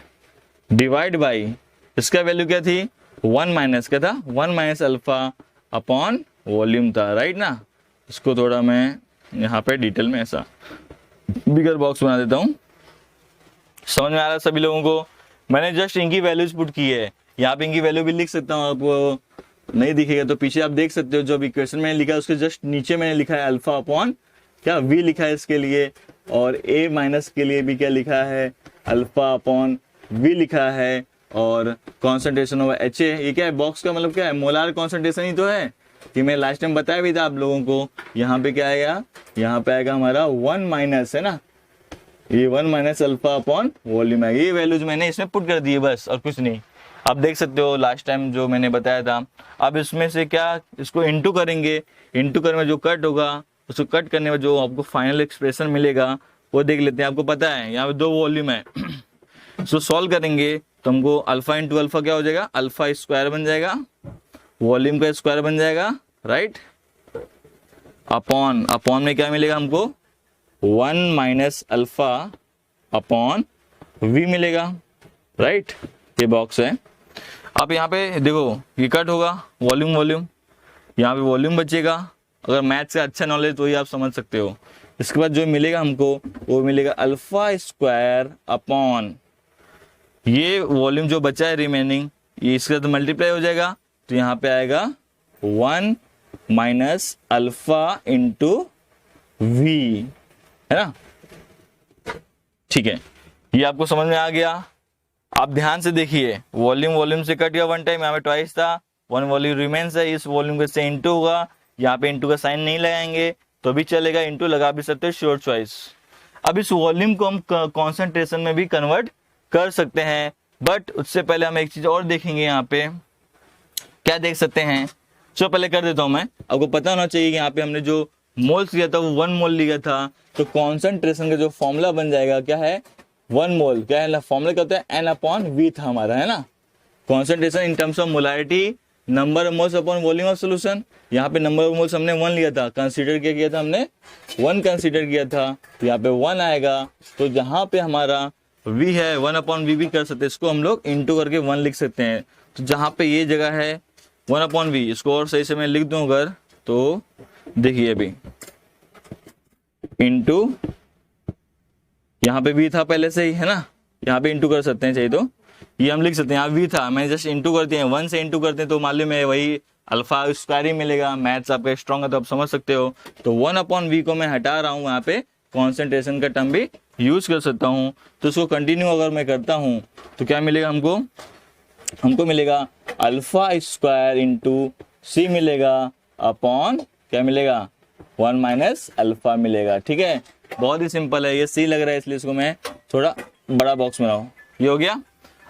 divide by इसका वैल्यू क्या थी, 1 माइनस क्या था, 1 माइनस अल्फा अपॉन वॉल्यूम था, राइट ना। इसको थोड़ा मैं यहाँ पे डिटेल में ऐसा बिगर बॉक्स बना देता हूँ। समझ में आ रहा है सभी लोगों को। मैंने जस्ट इनकी वैल्यूज पुट की है, यहाँ पे इनकी वैल्यू भी लिख सकता हूँ, आपको नहीं दिखेगा तो पीछे आप देख सकते हो। जो भी इक्वेशन मैंने लिखा है उसके जस्ट नीचे मैंने लिखा है अल्फा अपॉन क्या, V लिखा है इसके लिए, और A- के लिए भी क्या लिखा है, अल्फा अपॉन V लिखा है, और कॉन्सेंट्रेशन ओवर HA, ये क्या है, बॉक्स का मतलब क्या है, मोलार कॉन्सेंट्रेशन ही तो है, कि मैं लास्ट टाइम बताया भी था आप लोगों को। यहाँ पे क्या आएगा, यहाँ पे आएगा हमारा 1 माइनस, है ना, ये 1 माइनस अल्फा अपॉन वॉल्यूम है। ये वैल्यूज मैंने इसमें पुट कर दी है बस, और कुछ नहीं। आप देख सकते हो लास्ट टाइम जो मैंने बताया था। अब इसमें से क्या, इसको इंटू करेंगे, इंटू करने में जो कट होगा उसको कट करने में जो आपको फाइनल एक्सप्रेशन मिलेगा वो देख लेते हैं। आपको पता है यहाँ पे 2 वॉल्यूम है, इसको सॉल्व करेंगे तो हमको अल्फा इंटू अल्फा क्या हो जाएगा, अल्फा स्क्वायर बन जाएगा, वॉल्यूम का स्क्वायर बन जाएगा, राइट, अपॉन में क्या मिलेगा हमको, 1 माइनस अल्फा अपॉन V मिलेगा, राइट। ये बॉक्स है। अब यहाँ पे देखो ये कट होगा, वॉल्यूम, यहाँ पे वॉल्यूम बचेगा। अगर मैथ्स का अच्छा नॉलेज तो ही आप समझ सकते हो। इसके बाद जो मिलेगा हमको वो मिलेगा अल्फा स्क्वायर अपॉन ये वॉल्यूम जो बचा है रिमेनिंग, ये इसके साथ मल्टीप्लाई हो जाएगा, तो यहाँ पे आएगा 1 माइनस अल्फा इंटू V, है ना। ठीक है, ये आपको समझ में आ गया। आप ध्यान से देखिए, वॉल्यूम से कट गया 1 टाइम, यहाँ पे ट्वाइस था, 1 वॉल्यूम रिमेन्स है, इस वॉल्यूम के से इंटू होगा, यहाँ पे इंटू का साइन नहीं लगाएंगे तो भी चलेगा, इंटू लगा भी सकते हो, श्योर चॉइस। अब इस वॉल्यूम को हम कॉन्सेंट्रेशन में भी कन्वर्ट कर सकते हैं, बट उससे पहले हम एक चीज और देखेंगे। यहाँ पे क्या देख सकते हैं, चलो पहले कर देता हूं मैं। आपको पता होना चाहिए कि यहाँ पे हमने जो मोल्स लिया था वो 1 मोल लिया था, तो कॉन्सेंट्रेशन का जो फॉर्मूला बन जाएगा क्या है, 1 मोल, क्या है फॉर्मूला, क्या होता है, N/V था हमारा, है ना। Concentration in terms of molarity, number of moles upon volume of solution. यहाँ पे नंबर ऑफ मोल्स हमने 1 लिया था, कंसीडर क्या किया था हमने, 1 कंसीडर किया था, तो यहाँ पे 1 आएगा। तो जहाँ पे हमारा v है 1/v भी कर सकते हैं, इसको हम लोग इंटू करके 1 लिख सकते हैं। तो जहां पे ये जगह है 1/v, इसको और सही से मैं लिख दूं अगर, तो देखिए अभी इंटू, यहाँ पे v था पहले से ही है ना, यहाँ पे इंटू कर सकते हैं चाहिए तो ये हम लिख सकते हैं। यहाँ v था, मैं जस्ट इंटू करते हैं, 1 से इंटू करते हैं तो मालूम है वही अल्फा स्क्वायर ही मिलेगा। मैथ्स आपका स्ट्रॉन्ग है तो आप समझ सकते हो। तो 1/v को मैं हटा रहा हूँ, यहाँ पे कॉन्सेंट्रेशन का टर्म भी यूज कर सकता हूँ। तो इसको कंटिन्यू अगर मैं करता हूँ तो क्या मिलेगा हमको मिलेगा अल्फा स्क्वायर इंटू सी मिलेगा अपॉन क्या मिलेगा 1 माइनस अल्फा मिलेगा। ठीक है, बहुत ही सिंपल है। ये सी लग रहा है इसलिए इसको मैं थोड़ा बड़ा बॉक्स में लाऊं, ये हो गया।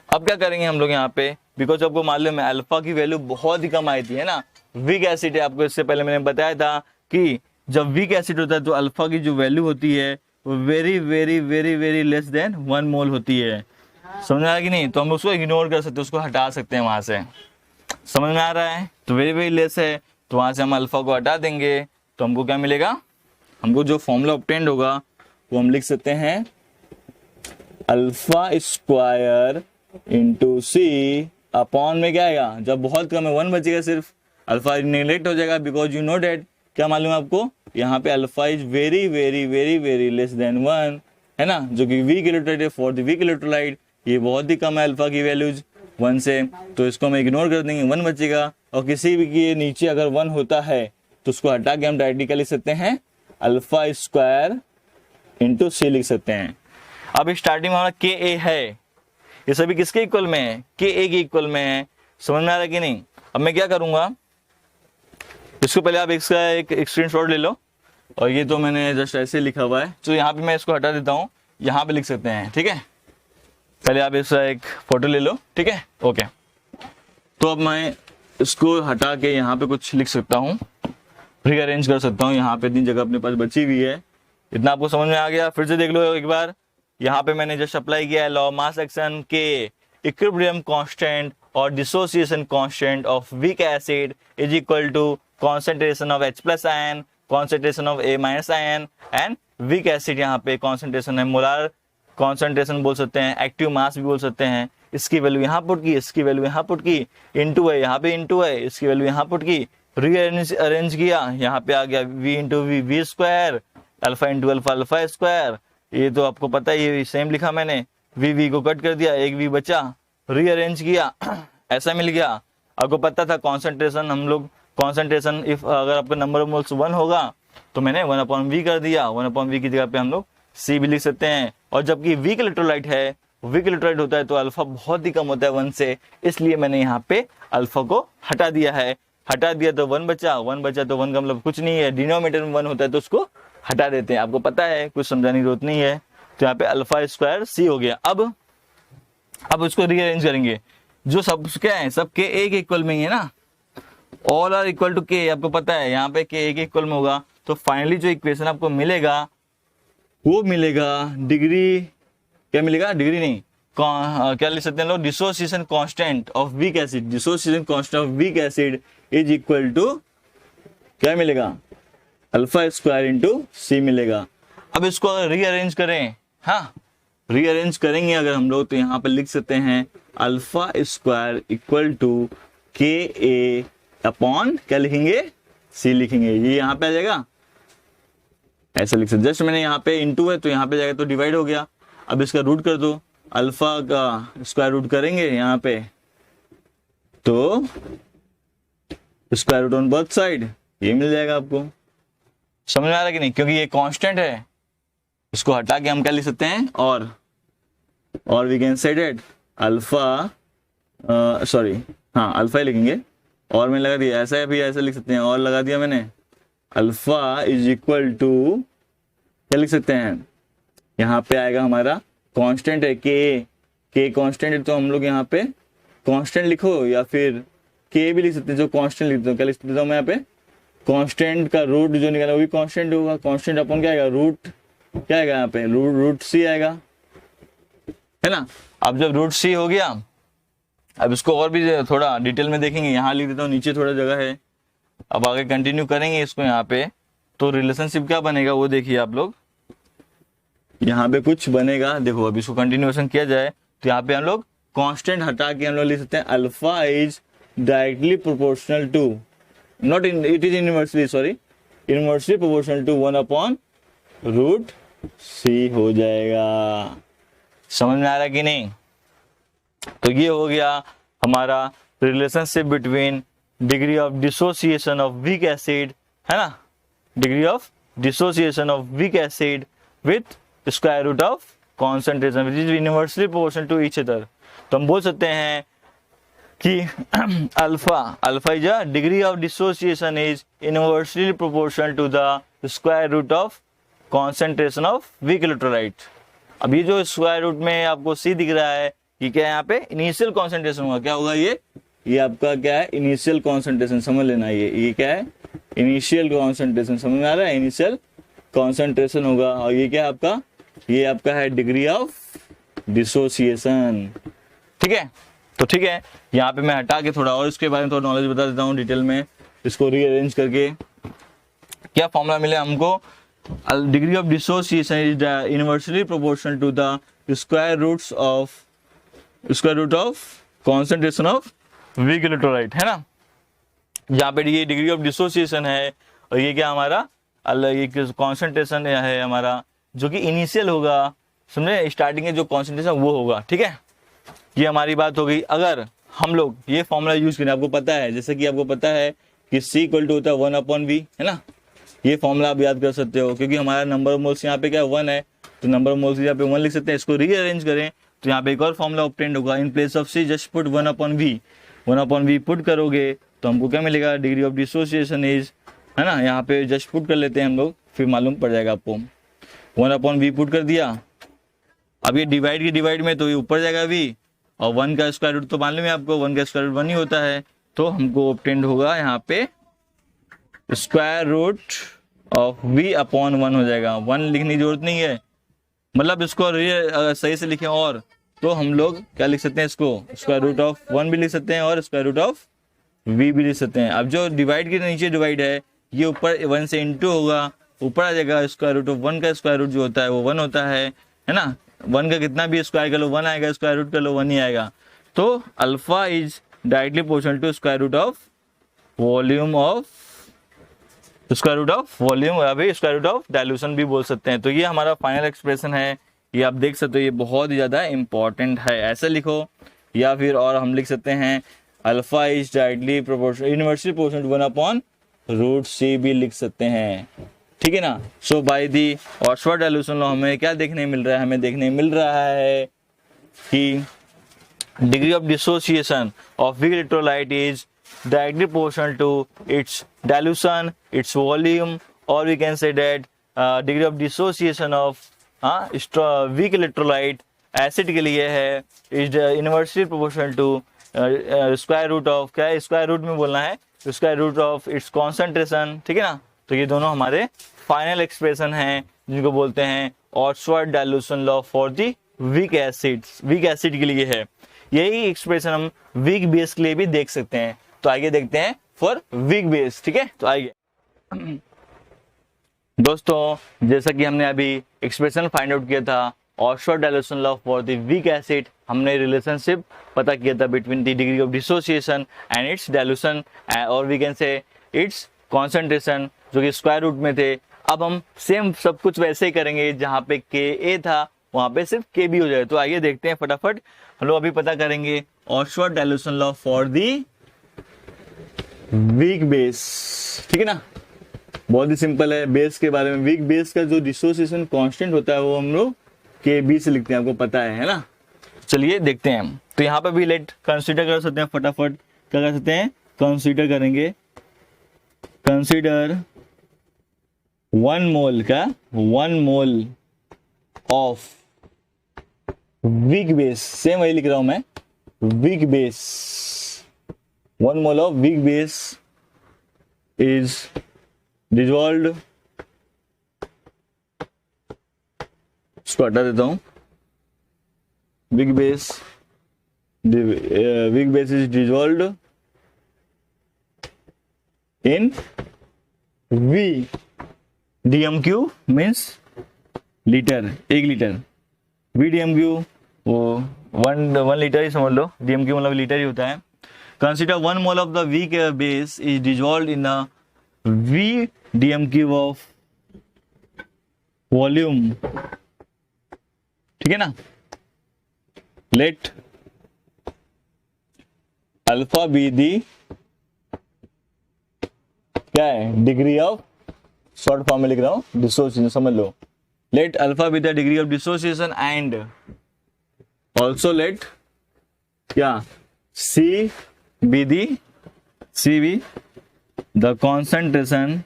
अब क्या करेंगे हम लोग यहाँ पे, बिकॉज आपको मालूम है अल्फा की वैल्यू बहुत ही कम आई थी है ना, वीक एसिड है। आपको इससे पहले मैंने बताया था कि जब वीक एसिड होता है तो अल्फा की जो वैल्यू होती है वो very very very very less than 1 मोल होती है। समझ में आ रहा है कि नहीं? तो हम उसको इग्नोर कर सकते हैं, उसको हटा सकते हैं वहां से। समझ में आ रहा है? तो वेरी वेरी लेस है तो वहां से हम अल्फा को हटा देंगे तो हमको क्या मिलेगा, हमको जो फॉर्मूला ऑब्टेन्ड होगा वो हम लिख सकते हैं अल्फा स्क्वायर इंटू सी अपॉन में क्या आएगा, जब बहुत कम है 1 बचेगा सिर्फ, अल्फा नेग्लेक्ट हो जाएगा बिकॉज यू नो डेट, क्या मालूम है आपको, यहाँ पे alpha is very very very very less than 1 है ना, जो कि वीक इलेक्ट्रोलाइट है। फॉर द वीक इलेक्ट्रोलाइट ये बहुत ही कम है अल्फा की वैल्यूज 1 से, तो इसको हम इग्नोर कर देंगे, 1 बचेगा। और किसी भी के नीचे अगर 1 होता है तो उसको हटा के हम डायरेक्टली क्या लिख सकते हैं, अल्फा स्क्वायर इंटू सी लिख सकते हैं। अब स्टार्टिंग में हमारा के ए है, ये सभी किसके इक्वल में है, के ए के इक्वल में है। समझ में आ रहा है कि नहीं? अब मैं क्या करूंगा, इसको पहले आप इसका एक स्क्रीनशॉट ले लो, और ये तो मैंने जस्ट ऐसे लिखा हुआ है तो यहाँ पे मैं इसको हटा देता हूँ, यहाँ पे लिख सकते हैं। ठीक है, पहले आप इसका एक फोटो ले लो। ठीक है, ओके। तो अब मैं इसको हटा के यहाँ पे कुछ लिख सकता हूँ, रीअरेंज कर सकता हूँ। यहाँ पे इतनी जगह अपने पास बची हुई है, इतना आपको समझ में आ गया? फिर से देख लो एक बार, यहाँ पे मैंने जस्ट अप्लाई किया है लॉ मास एक्शन के इक्विलिब्रियम कांस्टेंट और dissociation constant of weak acid is equal to concentration of H plus ion, concentration of A minus ion and weak acid. यहाँ पे कॉन्सेंट्रेशन है, मोलार कॉन्सेंट्रेशन बोल सकते हैं, एक्टिव मास भी बोल सकते हैं। इसकी वैल्यू यहाँ पुट की, इसकी वैल्यू यहाँ पुट की, इंटू है, यहाँ पे इंटू है, इसकी वैल्यू यहाँ पुट की, रीअरेंज किया, यहाँ पे आ गया v into V square, alpha into alpha alpha square. ये तो आपको पता है, ये सेम लिखा मैंने, वी को कट कर दिया, एक वी बचा, रीअरेंज किया, ऐसा मिल गया। आपको पता था कॉन्सेंट्रेशन, हम लोग कॉन्सेंट्रेशन इफ अगर आपका नंबर ऑफ मोल्स 1 होगा तो मैंने 1/v कर दिया, 1/v की जगह पे हम लोग c भी लिख सकते हैं। और जबकि वीक इलेक्ट्रोलाइट है, वीक इलेक्ट्रोलाइट होता है तो अल्फा बहुत ही कम होता है 1 से, इसलिए मैंने यहाँ पे अल्फा को हटा दिया है। हटा दिया तो 1 बचा, 1 बचा तो 1 का मतलब कुछ नहीं है, डिनोमिनेटर में 1 होता है तो उसको हटा देते हैं। आपको पता है, कुछ समझाने की जरूरत नहीं है। तो यहाँ पे अल्फा स्क्वायर सी हो गया। अब उसको रीअरेंज करेंगे, जो सब क्या है, सब के ए के इक्वल में ही है ना, ऑल आर इक्वल टू के, आपको पता है यहाँ पे के ए के इक्वल में होगा। तो फाइनली जो इक्वेशन आपको मिलेगा वो मिलेगा डिग्री, क्या मिलेगा, डिग्री नहीं, क्या लिख सकते हैं लोग, dissociation constant of weak acid, dissociation constant of weak acid is equal to क्या मिलेगा, अल्फा स्क्वायर इंटू सी मिलेगा। अब इसको अगर रीअरेंज करें, हाँ रीअरेंज करेंगे अगर हम लोग, तो यहाँ पे लिख सकते हैं अल्फा स्क्वायर इक्वल टू के ए अपॉन क्या लिखेंगे, सी लिखेंगे। ये यहाँ पे आ जाएगा, ऐसा लिख सकते, जस्ट मैंने यहाँ पे इंटू है तो यहाँ पे जाएगा तो डिवाइड हो गया। अब इसका रूट कर दो, अल्फा का स्क्वायर रूट करेंगे यहाँ पे तो square root on both side, ये मिल जाएगा आपको। समझ में आ रहा है कि नहीं? क्योंकि ये कांस्टेंट है, इसको हटा के हम क्या लिख सकते हैं, और we can say that alpha, sorry हाँ अल्फा ही लिखेंगे, और मैंने लगा दिया, ऐसा भी ऐसा लिख सकते हैं, और लगा दिया मैंने, अल्फा इज इक्वल टू क्या लिख सकते हैं, यहाँ पे आएगा हमारा कांस्टेंट है के कांस्टेंट है तो हम लोग यहाँ पे कांस्टेंट लिखो, या फिर के भी लिख सकते हैं, जो कांस्टेंट लिखते हो, क्या लिख सकते हो मैं यहाँ पे, कांस्टेंट का रूट जो निकाला वो भी कांस्टेंट होगा, कांस्टेंट अपन क्या आएगा, रूट क्या आएगा यहाँ पे, रूट सी आएगा, है ना। अब जब रूट सी हो गया, अब इसको और भी थोड़ा डिटेल में देखेंगे, यहाँ लिख देता हूँ, नीचे थोड़ा जगह है। अब आगे कंटिन्यू करेंगे इसको यहाँ पे, तो रिलेशनशिप क्या बनेगा वो देखिए आप लोग। यहाँ पे कुछ बनेगा, देखो अभी इसको कंटिन्यूएशन किया जाए तो यहाँ पे हम लोग कांस्टेंट हटा के हम लोग लिख सकते हैं alpha is directly proportional to, not in, it is inversely, sorry, inversely proportional to 1/√c हो जाएगा। समझ में आ रहा है कि नहीं? तो ये हो गया हमारा relationship between degree of dissociation of weak acid, है ना, degree of dissociation of weak acid with square root of concentration which is inversely proportional to each other. तो हम बोल सकते हैं कि alpha is a degree of dissociation is inversely proportional to the square root of concentration of weak electrolyte. अब ये जो स्क्वायर रूट में आपको सी दिख रहा है, ये क्या है, यहाँ पे इनिशियल कॉन्सेंट्रेशन होगा, क्या होगा ये आपका क्या है, इनिशियल कॉन्सेंट्रेशन, समझ लेना, ये क्या है, इनिशियल कॉन्सेंट्रेशन, समझ में आ रहा है, इनिशियल कॉन्सेंट्रेशन होगा। और ये क्या है आपका, ये आपका है डिग्री ऑफ डिसोसिएशन, ठीक है। तो ठीक है, यहाँ पे मैं हटा के थोड़ा और इसके बारे में थोड़ा नॉलेज बता देता हूँ डिटेल में, इसको रीअरेंज करके क्या फॉर्मूला मिले हमको, degree of dissociation is inversely proportional to the square root of concentration of weak electrolyte, है ना। जहाँ पे ये डिग्री ऑफ डिसोसिएशन है और ये क्या हमारा ये कॉन्सेंट्रेशन है हमारा, जो कि इनिशियल होगा, समझे, स्टार्टिंग में जो कॉन्सेंट्रेशन वो होगा, ठीक है। ये हमारी बात हो गई। अगर हम लोग ये फॉर्मूला यूज करें, आपको पता है, जैसे कि आपको पता है कि C इक्वल टू होता है 1/v, है ना, ये फॉर्मूला आप याद कर सकते हो, क्योंकि हमारा नंबर मोल्स यहाँ पे क्या 1 है, तो नंबर मोल्स यहाँ पे 1 लिख सकते हैं। इसको रीअरेंज करें तो यहाँ पे एक और फॉर्मूला ऑब्टेंड होगा, in place of C just put 1/v put करोगे तो हमको क्या मिलेगा, डिग्री ऑफ डिसोसिएशन इज, है ना, यहाँ पे जस्ट पुट कर लेते हैं हम लोग, फिर मालूम पड़ जाएगा आपको। 1/v पुट कर दिया, अब ये डिवाइड में तो ये ऊपर जाएगा v, और 1 का स्क्वायर रूट तो मालूम है आपको, 1 का स्क्वायर रूट 1 ही होता है, तो हमको ऑब्टेंड होगा यहाँ पे स्क्वायर रूट ऑफ v/1 हो जाएगा। 1 लिखने की जरूरत नहीं है, मतलब इसको सही से लिखें और तो हम लोग क्या लिख सकते हैं, इसको स्क्वायर रूट ऑफ 1 भी लिख सकते हैं और स्क्वायर रूट ऑफ v भी लिख सकते हैं। अब जो डिवाइड के नीचे डिवाइड है, ये ऊपर 1 से इंटू होगा, ऊपर आ जाएगा स्क्वायर रूट ऑफ 1 का स्क्वायर रूट जो होता है वो 1 होता है ना। 1 का कितना भी स्क्वायर कर लो 1 आएगा, स्क्वायर रूट कर लो 1 ही आएगा। तो alpha is directly proportional to square root of volume अभी स्क्वायर रूट ऑफ डाइल्यूशन भी बोल सकते हैं। तो ये हमारा फाइनल एक्सप्रेशन है, ये आप देख सकते हो, ये बहुत ही ज्यादा इंपॉर्टेंट है, ऐसे लिखो, या फिर और हम लिख सकते हैं alpha is directly proportional inversely proportional to 1/√c भी लिख सकते हैं, ठीक है ना। So by the Ostwald dilution law हमें क्या देखने मिल रहा है, हमें देखने मिल रहा है कि degree of dissociation of weak electrolyte is directly proportional to its dilution, its volume, or we can say that degree of dissociation of weak electrolyte acid के लिए है is inversely proportional to square root of, क्या है square root में बोलना है, square root of its concentration, ठीक है ना। तो ये दोनों हमारे फाइनल एक्सप्रेशन हैं जिनको बोलते हैं Oxford dilution law for the weak acid के लिए है। यही एक्सप्रेशन हम वीक बेस के लिए भी देख सकते हैं। तो आगे देखते हैं फॉर वीक बेस, ठीक है। तो आइए दोस्तों, जैसा कि हमने अभी एक्सप्रेशन फाइंड आउट किया था Ostwald dilution law for the weak acid, हमने रिलेशनशिप पता किया था between the degree of dissociation and its dilution और we can say its concentration, जो कि स्क्वायर रूट में थे। अब हम सेम सब कुछ वैसे ही करेंगे, जहाँ पे Ka था वहां पे सिर्फ Kb हो जाए। तो आइए देखते हैं फटाफट, हम लोग अभी पता करेंगे Oxford dilution law for the week base, ठीक है ना। बहुत ही सिंपल है बेस के बारे में। वीक बेस का जो डिसोसिएशन कांस्टेंट होता है वो हम लोग Kb से लिखते हैं, आपको पता है ना। चलिए देखते हैं हम। तो यहाँ पे भी लेट कंसीडर कर सकते हैं, फटाफट क्या कर सकते हैं, कंसीडर करेंगे। कंसीडर 1 मोल का 1 mole of weak base, same वही लिख रहा हूं मैं, weak base 1 mole of weak base is dissolved, इसको हटा देता हूं, weak base is dissolved in V, DMQ means litre, 1 litre. VDMQ वो 1 लीटर ही समझ लो, DMQ मतलब लीटर ही होता है। Consider 1 mole of the weak base is dissolve in a VDMQ of volume, ठीक है ना। लेट अल्फा बी दी क्या है, डिग्री ऑफ, शॉर्ट फॉर्म में लिख रहा हूं, डिसोसिएशन, समझ लो। Let alpha be the degree of dissociation and also let क्या, C be the concentration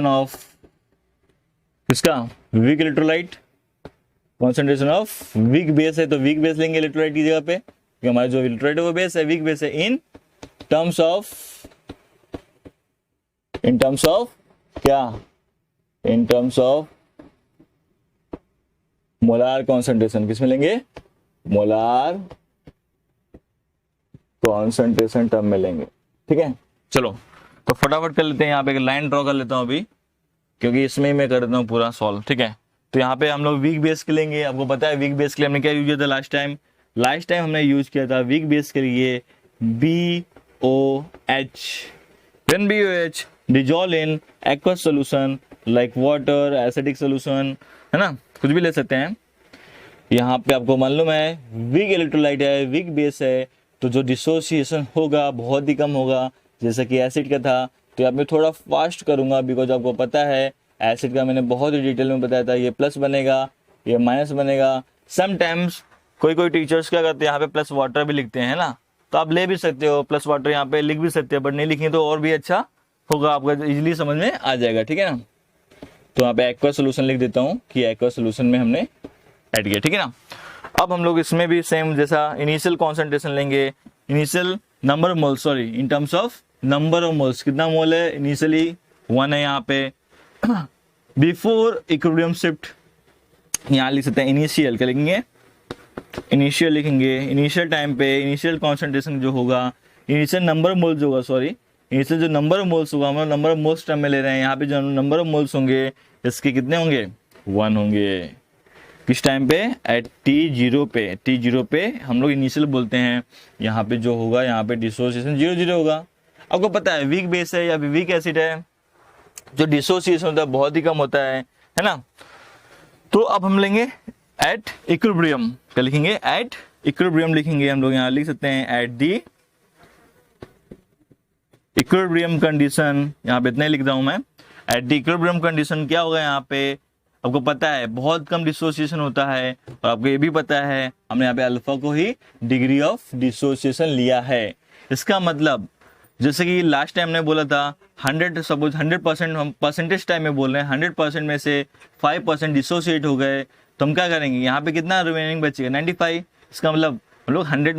of किसका, weak electrolyte, concentration of weak base है तो वीक बेस लेंगे इलेक्ट्रोलाइट की जगह पे, क्योंकि हमारा जो इलेक्ट्रोलाइट है वो बेस है, वीक बेस है। इन टर्म्स ऑफ क्या, इन टर्म्स ऑफ मोलार कॉन्सेंट्रेशन, किसमें लेंगे, मोलार कॉन्सेंट्रेशन टर्म में लेंगे, ठीक है। चलो तो फटाफट कर लेते हैं, यहाँ पे एक लाइन ड्रॉ कर लेता हूं अभी, क्योंकि इसमें मैं कर देता हूँ पूरा सॉल्व, ठीक है। तो यहाँ पे हम लोग वीक बेस के लेंगे। आपको पता है वीक बेस के लिए हमने क्या यूज किया था लास्ट टाइम हमने यूज किया था वीक बेस के लिए BOH। When BOH dissolve in aqueous solution like water, acidic solution, है ना, कुछ भी ले सकते हैं। यहाँ पे आपको मालूम है वीक इलेक्ट्रोलाइट है, वीक बेस है, तो जो डिसोसिएशन होगा बहुत ही कम होगा, जैसा कि एसिड का था। तो यहाँ पे थोड़ा फास्ट करूंगा, बिकॉज आपको पता है एसिड का मैंने बहुत ही डिटेल में बताया था, ये प्लस बनेगा, ये माइनस बनेगा। समटाइम्स कोई टीचर्स क्या करते हैं, यहाँ पे प्लस वाटर भी लिखते हैं ना, तो आप ले भी सकते हो प्लस वाटर, यहाँ पे लिख भी सकते हो, बट नहीं लिखें तो और भी अच्छा होगा, आपका इजिली समझ में आ जाएगा, ठीक है ना। तो यहाँ पे एक्वा सोल्यूशन लिख देता हूँ कि एक्वा सोल्यूशन में हमने ऐड किया, ठीक है ना। अब हम लोग इसमें भी सेम जैसा इनिशियल कॉन्सेंट्रेशन लेंगे, initial number of moles, sorry in terms of number of moles, कितना मोल है, इनिशियली 1 है यहाँ पे। बिफोर इक्विलिब्रियम शिफ्ट, यहाँ लिख सकते हैं इनिशियल, क्या लिखेंगे, इनिशियल लिखेंगे। इनिशियल टाइम पे इनिशियल कॉन्सेंट्रेशन जो होगा, इनिशियल नंबर ऑफ मोल्स होगा, सॉरी इनिशियल जो नंबर ऑफ मोल्स होगा, हम नंबर ऑफ मोल्स टर्म में ले रहे हैं, यहाँ पे जो नंबर ऑफ मोल्स होंगे इसके कितने होंगे, 1 होंगे। किस टाइम पे, एट T0 पे, T0 पे हम लोग इनिशियल बोलते हैं। यहाँ पे जो होगा, यहाँ पे डिसोसिएशन 0 होगा। आपको पता है वीक बेस है या वीक एसिड है, जो डिसोसिएशन होता है बहुत ही कम होता है ना। तो अब हम लेंगे एट इक्विलिब्रियम, क्या लिखेंगे, एट इक्विलिब्रियम लिखेंगे हम लोग, यहाँ लिख सकते हैं एट दी इक्विलिब्रियम कंडीशन, यहाँ पे इतना लिख रहा हूं मैं, एट दी इक्विलिब्रियम कंडीशन क्या होगा, यहाँ पे आपको पता है बहुत कम डिसोसिएशन होता है, और आपको ये भी पता है हमने यहाँ पे अल्फा को ही डिग्री ऑफ डिसोसिएशन लिया है। इसका मतलब जैसे कि लास्ट टाइम हमने बोला था 100, सपोज 100% हम परसेंटेज टाइम में बोल रहे हैं, 100% में से 5% डिसोसिएट हो गए, तो हम क्या करेंगे, यहाँ पे कितना रिमेनिंग बचेगा, 95। इसका मतलब हम लोग 100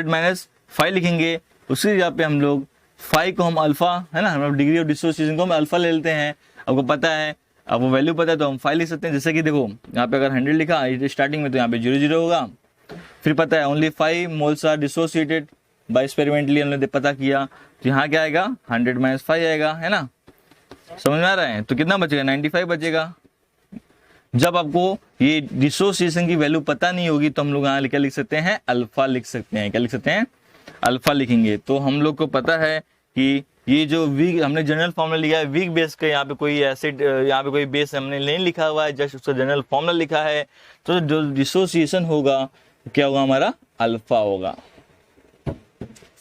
माइनस 5 लिखेंगे, उसी जगह पे हम लोग 5 को हम अल्फा, है ना, हम डिग्री ऑफ डिसोसिएशन को हम अल्फा ले लेते हैं। आपको पता है, आपको वैल्यू पता है तो हम 5 लिख सकते हैं। जैसे कि देखो यहाँ पे अगर 100 लिखा स्टार्टिंग में, तो यहाँ पे 0 होगा। फिर पता है only 5 moles are dissociated by experimentally, हमने पता किया, तो यहाँ क्या आएगा, 100 माइनस 5 आएगा, है ना, समझ में आ रहा है। तो कितना बचेगा, 95 बचेगा। जब आपको ये डिसोसिएशन की वैल्यू पता नहीं होगी, तो हम लोग यहाँ क्या लिख सकते हैं, अल्फा लिख सकते हैं। क्या लिख सकते हैं, अल्फा लिखेंगे। तो हम लोग को पता है कि ये जो वीक हमने जनरल फॉर्मूला लिखा है वीक बेस का, यहाँ पे कोई एसिड, यहाँ पे कोई बेस हमने नहीं लिखा हुआ है, जस्ट उसका जनरल फॉर्मूला लिखा है। तो जो डिसोसिएशन होगा क्या होगा, हमारा अल्फा होगा।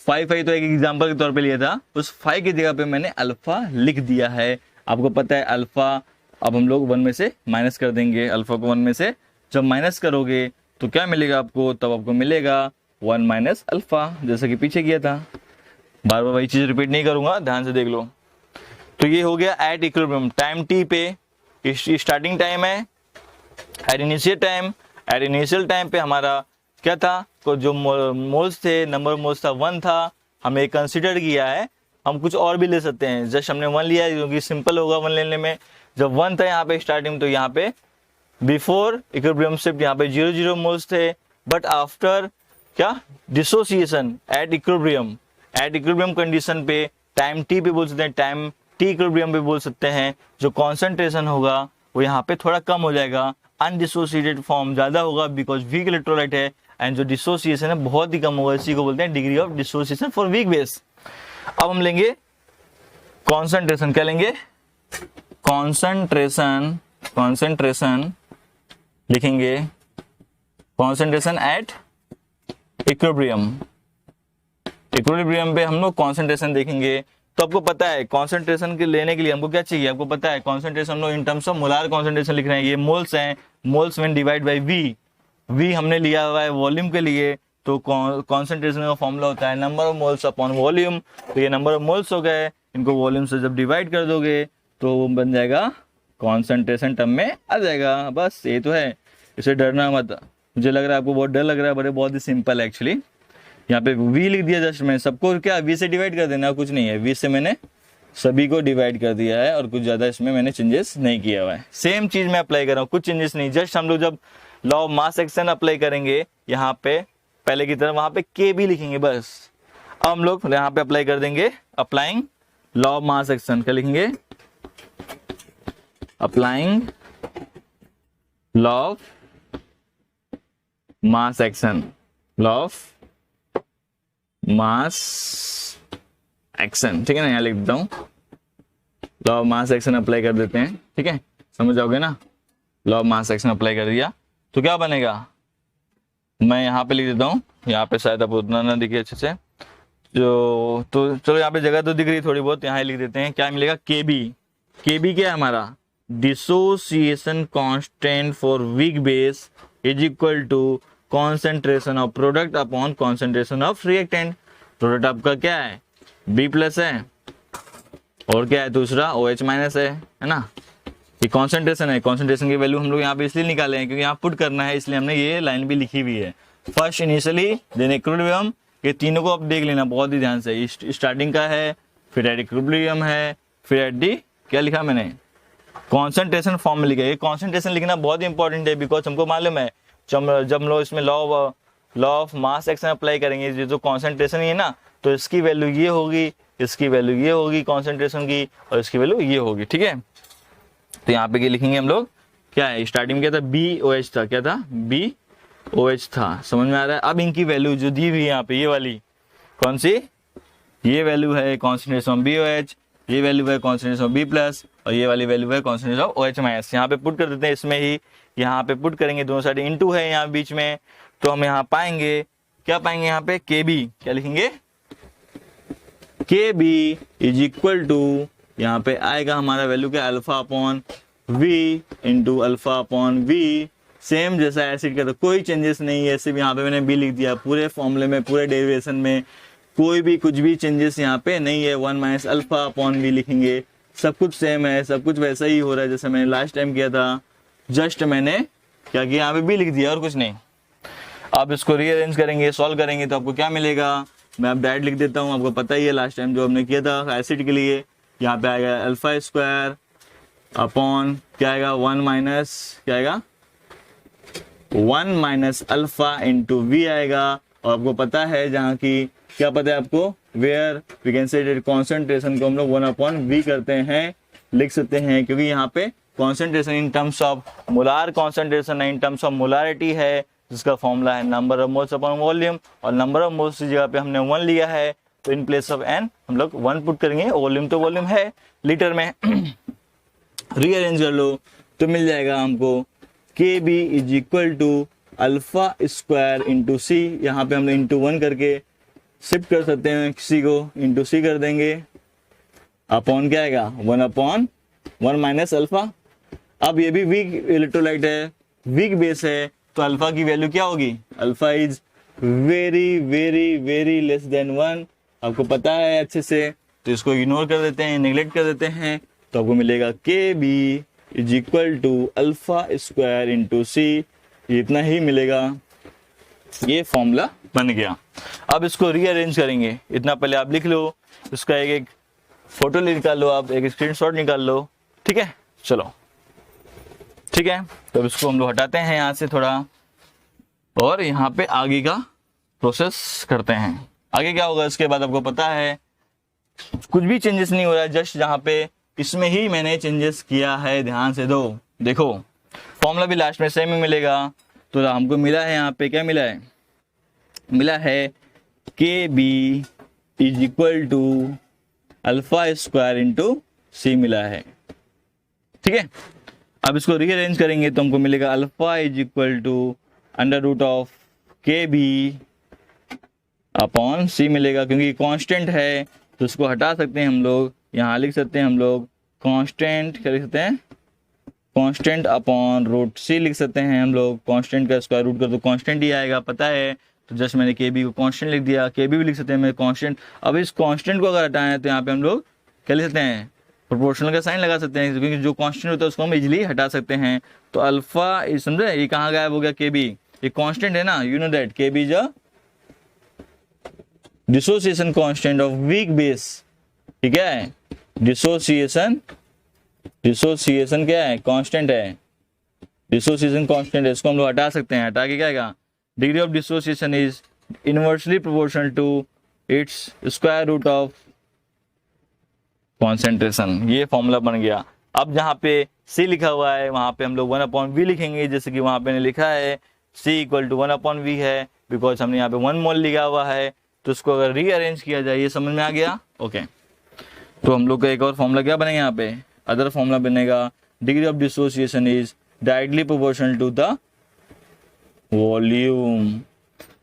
5 तो एक एग्जांपल के तौर पे लिया था, उस 5 की जगह पे मैंने अल्फा लिख दिया है। आपको पता है अल्फा, अब हम लोग 1 में से माइनस कर देंगे, अल्फा को 1 में से जब माइनस करोगे तो क्या मिलेगा आपको, तब आपको मिलेगा 1 माइनस अल्फा, जैसा कि पीछे किया था। बार बार वही चीज रिपीट नहीं करूंगा, ध्यान से देख लो। तो ये हो गया एट इक्विलिब्रियम, टाइम टी पे स्टार्टिंग टाइम है, एट इनिशियल टाइम पे हमारा क्या था, तो जो मोल्स थे, नंबर ऑफ मोल्स था 1 था, हमें कंसिडर किया है। हम कुछ और भी ले सकते हैं, जस्ट हमने 1 लिया है क्योंकि सिंपल होगा 1 लेने में। जब 1 था यहाँ पे स्टार्टिंग, तो यहाँ पे बिफोर इक्विलिब्रियम शिफ्ट यहाँ पे 0 मोल्स थे, बट आफ्टर क्या, डिसोसिएशन एट इक्विलिब्रियम कंडीशन पे टाइम टी पे बोल सकते हैं, टाइम टी इक्विलिब्रियम पे बोल सकते हैं, जो कॉन्सेंट्रेशन होगा वो यहाँ पे थोड़ा कम हो जाएगा, अनडिसोसिएटेड फॉर्म ज्यादा होगा बिकॉज वीक इलेक्ट्रोलाइट है, एंड जो डिसोसिएशन है बहुत ही कम होगा, इसी को बोलते हैं degree of dissociation for weak base. अब हम लेंगे कॉन्सेंट्रेशन, क्या लेंगे, कॉन्सेंट्रेशन लिखेंगे, कॉन्सेंट्रेशन एट इक्विलिब्रियम पे हम लोग कॉन्सेंट्रेशन देखेंगे। तो आपको पता है कॉन्सेंट्रेशन के लेने के लिए हमको क्या चाहिए, आपको पता है कॉन्सेंट्रेशन हम लोग in terms of molar concentration लिख रहे हैं, ये मोल्स हैं, moles when divide by V हमने लिया हुआ है वॉल्यूम के लिए, तो कॉन्सेंट्रेशन का फॉर्मूला होता है number of moles upon volume, तो ये नंबर ऑफ मोल्स हो गए, इनको वॉल्यूम से जब डिवाइड कर दोगे तो वो बन जाएगा कॉन्सेंट्रेशन टर्म में आ जाएगा। बस ये तो है, इसे डरना मत, मुझे लग रहा है आपको बहुत डर लग रहा है, बड़े बहुत ही सिंपल है एक्चुअली। यहाँ पे v लिख दिया जस्ट, मैं सबको क्या v से डिवाइड कर देना, कुछ नहीं है, v से मैंने सभी को डिवाइड कर दिया है और कुछ ज्यादा इसमें मैंने चेंजेस नहीं किया हुआ है, सेम चीज मैं अप्लाई कर रहा हूँ, कुछ चेंजेस नहीं, जस्ट हम लोग जब law of mass action apply करेंगे यहाँ पे पहले की तरह वहां पे के भी लिखेंगे बस। अब हम लोग यहाँ पे अप्लाई कर देंगे, applying law of mass action, क्या लिखेंगे, applying law of mass action, law of mass action, ठीक है ना, यहां लिख देता हूं, law of mass action apply कर देते हैं, ठीक है, समझ जाओगे ना, law of mass action apply कर दिया तो क्या बनेगा, मैं यहाँ पे लिख देता हूँ, यहाँ पे शायद आप उतना ना दिखे अच्छे से, जो तो चलो यहाँ पे जगह तो दिख रही थोड़ी बहुत, यहाँ लिख देते हैं, क्या मिलेगा, केबी क्या है हमारा, dissociation constant for weak base is equal to concentration of product upon concentration of reactant. Product आपका क्या है, B+ है, और क्या है दूसरा OH- है ना, ये कॉन्सेंट्रेशन है, कॉन्सेंट्रेशन की वैल्यू हम लोग यहाँ पे इसलिए निकाले हैं क्योंकि यहाँ पुट करना है, इसलिए हमने ये लाइन भी लिखी हुई है, फर्स्ट इनिशियली देन इक्विलिब्रियम, ये तीनों को आप देख लेना बहुत ही ध्यान से, स्टार्टिंग का है, फिर एट इक्विलिब्रियम है, फिर एट डी क्या लिखा मैंने, कॉन्सेंट्रेशन फॉर्म में लिखा है। ये कॉन्सेंट्रेशन लिखना बहुत इंपॉर्टेंट है बिकॉज हमको मालूम है जब हम लोग इसमें law of mass action apply करेंगे, ये जो कॉन्सेंट्रेशन है ना, तो इसकी वैल्यू ये होगी, इसकी वैल्यू ये होगी कॉन्सेंट्रेशन की, और इसकी वैल्यू ये होगी, ठीक है। तो यहाँ पे क्या लिखेंगे हम लोग, क्या है स्टार्टिंग में क्या था, BOH था, क्या था, BOH था, समझ में आ रहा है। अब इनकी वैल्यू जो दी हुई है यहाँ पे, ये वाली कौन सी, ये वैल्यू है कॉन्सेंट्रेशन ऑफ BOH, ये वैल्यू है कॉन्सेंट्रेशन ऑफ B+, और ये वाली वैल्यू है कॉन्सेंट्रेशन ऑफ OH-। यहाँ पे पुट कर देते हैं, इसमें ही यहाँ पे पुट करेंगे, दोनों साइड इनटू है यहाँ बीच में, तो हम यहाँ पाएंगे, क्या पाएंगे यहाँ पे, KB, क्या लिखेंगे, KB इज इक्वल टू, यहाँ पे आएगा हमारा वैल्यू क्या, alpha upon V into alpha upon V, same जैसा एसिड का, तो कोई चेंजेस नहीं है, सिर्फ यहाँ पे मैंने B लिख दिया, पूरे फॉर्मूले में पूरे डेरिवेशन में कोई भी कुछ भी चेंजेस यहाँ पे नहीं है, 1 - अल्फा अपॉन V लिखेंगे, सब कुछ सेम है, सब कुछ वैसा ही हो रहा है जैसे मैंने लास्ट टाइम किया था, जस्ट मैंने क्या किया, यहाँ पे B लिख दिया और कुछ नहीं। अब इसको रीअरेंज करेंगे, सॉल्व करेंगे तो आपको क्या मिलेगा, मैं अब डायरेक्ट लिख देता हूँ, आपको पता ही है लास्ट टाइम जो हमने किया था एसिड के लिए, यहाँ पे आएगा अल्फा स्क्वायर अपॉन क्या आएगा, 1 - क्या आएगा, 1 - अल्फा इंटू V आएगा, और आपको पता है जहाँ की क्या पता है आपको, where we can say concentration को हम लोग 1/V करते हैं, लिख सकते हैं, क्योंकि यहाँ पे concentration in terms of molar concentration है, इन टर्म्स ऑफ मोलारिटी है, जिसका फॉर्मूला है number of moles upon volume, और नंबर ऑफ मोल्स की जगह पे हमने 1 लिया है, तो इन प्लेस ऑफ n हम लोग 1 पुट करेंगे, वॉल्यूम तो वॉल्यूम है लीटर में, रीअरेंज कर लो तो मिल जाएगा हमको KB is equal to alpha square into C, यहाँ पे हम लोग इंटू 1 करके शिफ्ट कर सकते हैं, C को इंटू C कर देंगे, अपॉन क्या आएगा, 1/1 - अल्फा। अब ये भी वीक इलेक्ट्रोलाइट है, वीक बेस है, तो अल्फा की वैल्यू क्या होगी, alpha is very very very less than 1, आपको पता है अच्छे से, तो इसको इग्नोर कर देते हैं, नेग्लेक्ट कर देते हैं, तो आपको मिलेगा KB is equal to alpha square into C, इतना ही मिलेगा, ये फॉर्मूला बन गया। अब इसको रीअरेंज करेंगे, इतना पहले आप लिख लो, इसका एक फोटो निकाल लो, आप एक स्क्रीनशॉट निकाल लो, ठीक है, चलो ठीक है। तो इसको हम लोग हटाते हैं यहाँ से थोड़ा, और यहाँ पे आगे का प्रोसेस करते हैं। आगे क्या होगा इसके बाद आपको पता है, कुछ भी चेंजेस नहीं हो रहा है, जस्ट जहां पे इसमें ही मैंने चेंजेस किया है, ध्यान से दो। देखो फॉर्मूला भी लास्ट में सेम ही मिलेगा। तो हमको मिला है यहाँ पे, क्या मिला है, मिला है K B is equal to alpha square into C मिला है। ठीक है, अब इसको रीअरेंज करेंगे तो हमको मिलेगा alpha is equal to under root of K B upon C मिलेगा, क्योंकि कांस्टेंट है तो उसको हटा सकते हैं हम लोग, यहाँ लिख सकते हैं हम लोग कांस्टेंट, क्या लिख सकते हैं, कांस्टेंट अपॉन रूट सी लिख सकते हैं हम लोग। कांस्टेंट का स्क्वायर रूट कर तो कांस्टेंट ही आएगा, पता है, तो जस्ट मैंने के बी को कांस्टेंट लिख दिया, के बी भी लिख सकते हैं मैं कांस्टेंट। अब इस कांस्टेंट को अगर हटाएं तो यहाँ पे हम लोग क्या लिख सकते हैं, प्रोपोर्शनल का साइन लगा सकते हैं, क्योंकि जो कांस्टेंट होता है उसको हम इजीली हटा सकते हैं। तो अल्फा समझे, ये कहाँ गायब हो गया, के बी, ये कांस्टेंट है ना, you know that K B is a dissociation constant of weak base. ठीक है, डिसोसिएशन क्या है, कांस्टेंट है, डिसोसिएशन कांस्टेंट है, इसको हम लोग हटा सकते हैं। हटा के क्या आएगा, degree of dissociation is inversely proportional to its square root of concentration. ये फॉर्मूला बन गया। अब जहाँ पे C लिखा हुआ है वहां पे हम लोग 1/V लिखेंगे, जैसे कि वहां पे लिखा है C इक्वल टू 1/V है, बिकॉज हमने यहाँ पे 1 मोल लिखा हुआ है। तो उसको अगर रीअरेंज किया जाए, ये समझ में आ गया, ओके। तो हम लोग का एक और फॉर्मूला क्या बनेगा यहाँ पे, अदर फॉर्मूला बनेगा, degree of dissociation is directly proportional to the volume.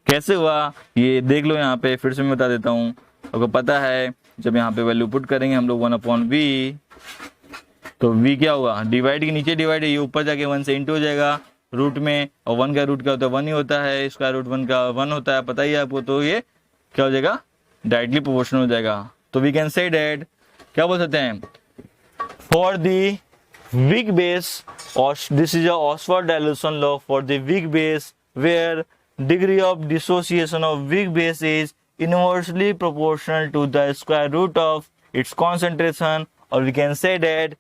कैसे हुआ ये देख लो, यहाँ पे फिर से मैं बता देता हूँ, आपको पता है जब यहाँ पे वैल्यू पुट करेंगे हम लोग 1/V, तो V क्या होगा, डिवाइड के नीचे डिवाइड है, ये ऊपर जाके 1 से इंटू हो जाएगा रूट में, और 1 का रूट क्या होता है, 1 ही होता है, स्क्वायर रूट 1 का 1 होता है, पता ही है आपको। तो ये क्या हो जाएगा, डायरेक्टली प्रोपोर्शनल हो जाएगा। तो वी कैन से डेट, क्या बोल सकते हैं, फॉर द वीक बेस, और this is a Oxford dilution law for the weak base where degree of dissociation of weak base is inversely proportional to the square root of its concentration, or we can say that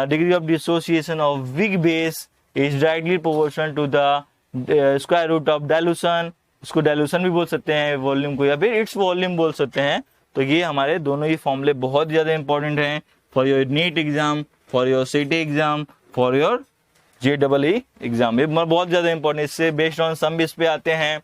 degree of dissociation of weak base is directly proportional to the square root of dilution। इसको डायलूशन भी बोल सकते हैं वॉल्यूम को, या फिर इट्स वॉल्यूम बोल सकते हैं। तो ये हमारे दोनों ही फॉर्मूले बहुत ज़्यादा इंपॉर्टेंट हैं for your NEET exam, for your CET exam, for your JEE exam, ये बहुत ज़्यादा इंपॉर्टेंट। इससे बेस्ड ऑन सम भी इस पे आते हैं।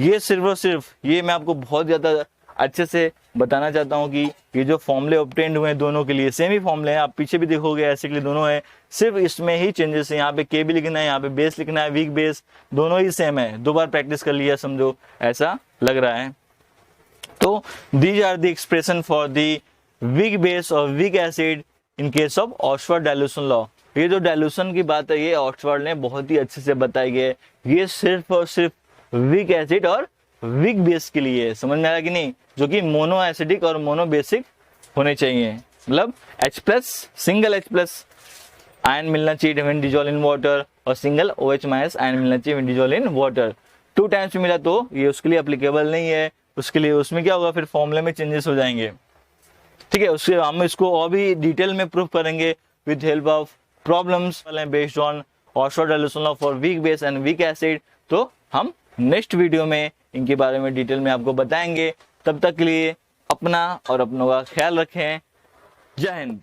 ये सिर्फ और सिर्फ ये मैं आपको बहुत ज़्यादा अच्छे से बताना चाहता हूँ कि ये जो फॉर्मूले ऑब्टेन्ड हुए हैं दोनों के लिए सेम ही फॉर्मूले हैं, आप पीछे भी देखोगे ऐसे के लिए दोनों है, सिर्फ इसमें ही चेंजेस है। यहाँ पे के भी लिखना है, यहाँ पे बेस लिखना है, वीक बेस दोनों ही सेम है। 2 बार प्रैक्टिस कर लिया समझो, ऐसा लग रहा है। तो these are the expression for the weak base और weak acid in case of Ostwald dilution law. ये जो डाइल्यूशन की बात है ये ऑक्सफोर्ड ने बहुत ही अच्छे से बताई है। ये सिर्फ और सिर्फ वीक एसिड और वीक बेस के लिए, समझ में आया कि नहीं, जो कि मोनो एसिडिक और मोनो बेसिक होने चाहिए। मतलब H+ सिंगल H+ आयन मिलना चाहिए व्हेन डिसॉल्व इन वाटर, और सिंगल OH- आयन मिलना चाहिए when dissolve in water. 2 times मिला तो ये उसके लिए एप्लीकेबल नहीं है, उसके लिए उसमें क्या होगा, फिर फॉर्मूले में चेंजेस हो जाएंगे। ठीक है, उसके हम इसको और भी डिटेल में प्रूफ करेंगे with help of problems based on Oxford dilution law for weak base and weak acid. तो हम नेक्स्ट वीडियो में इनके बारे में डिटेल में आपको बताएंगे। तब तक के लिए अपना और अपनों का ख्याल रखें। जय हिंद।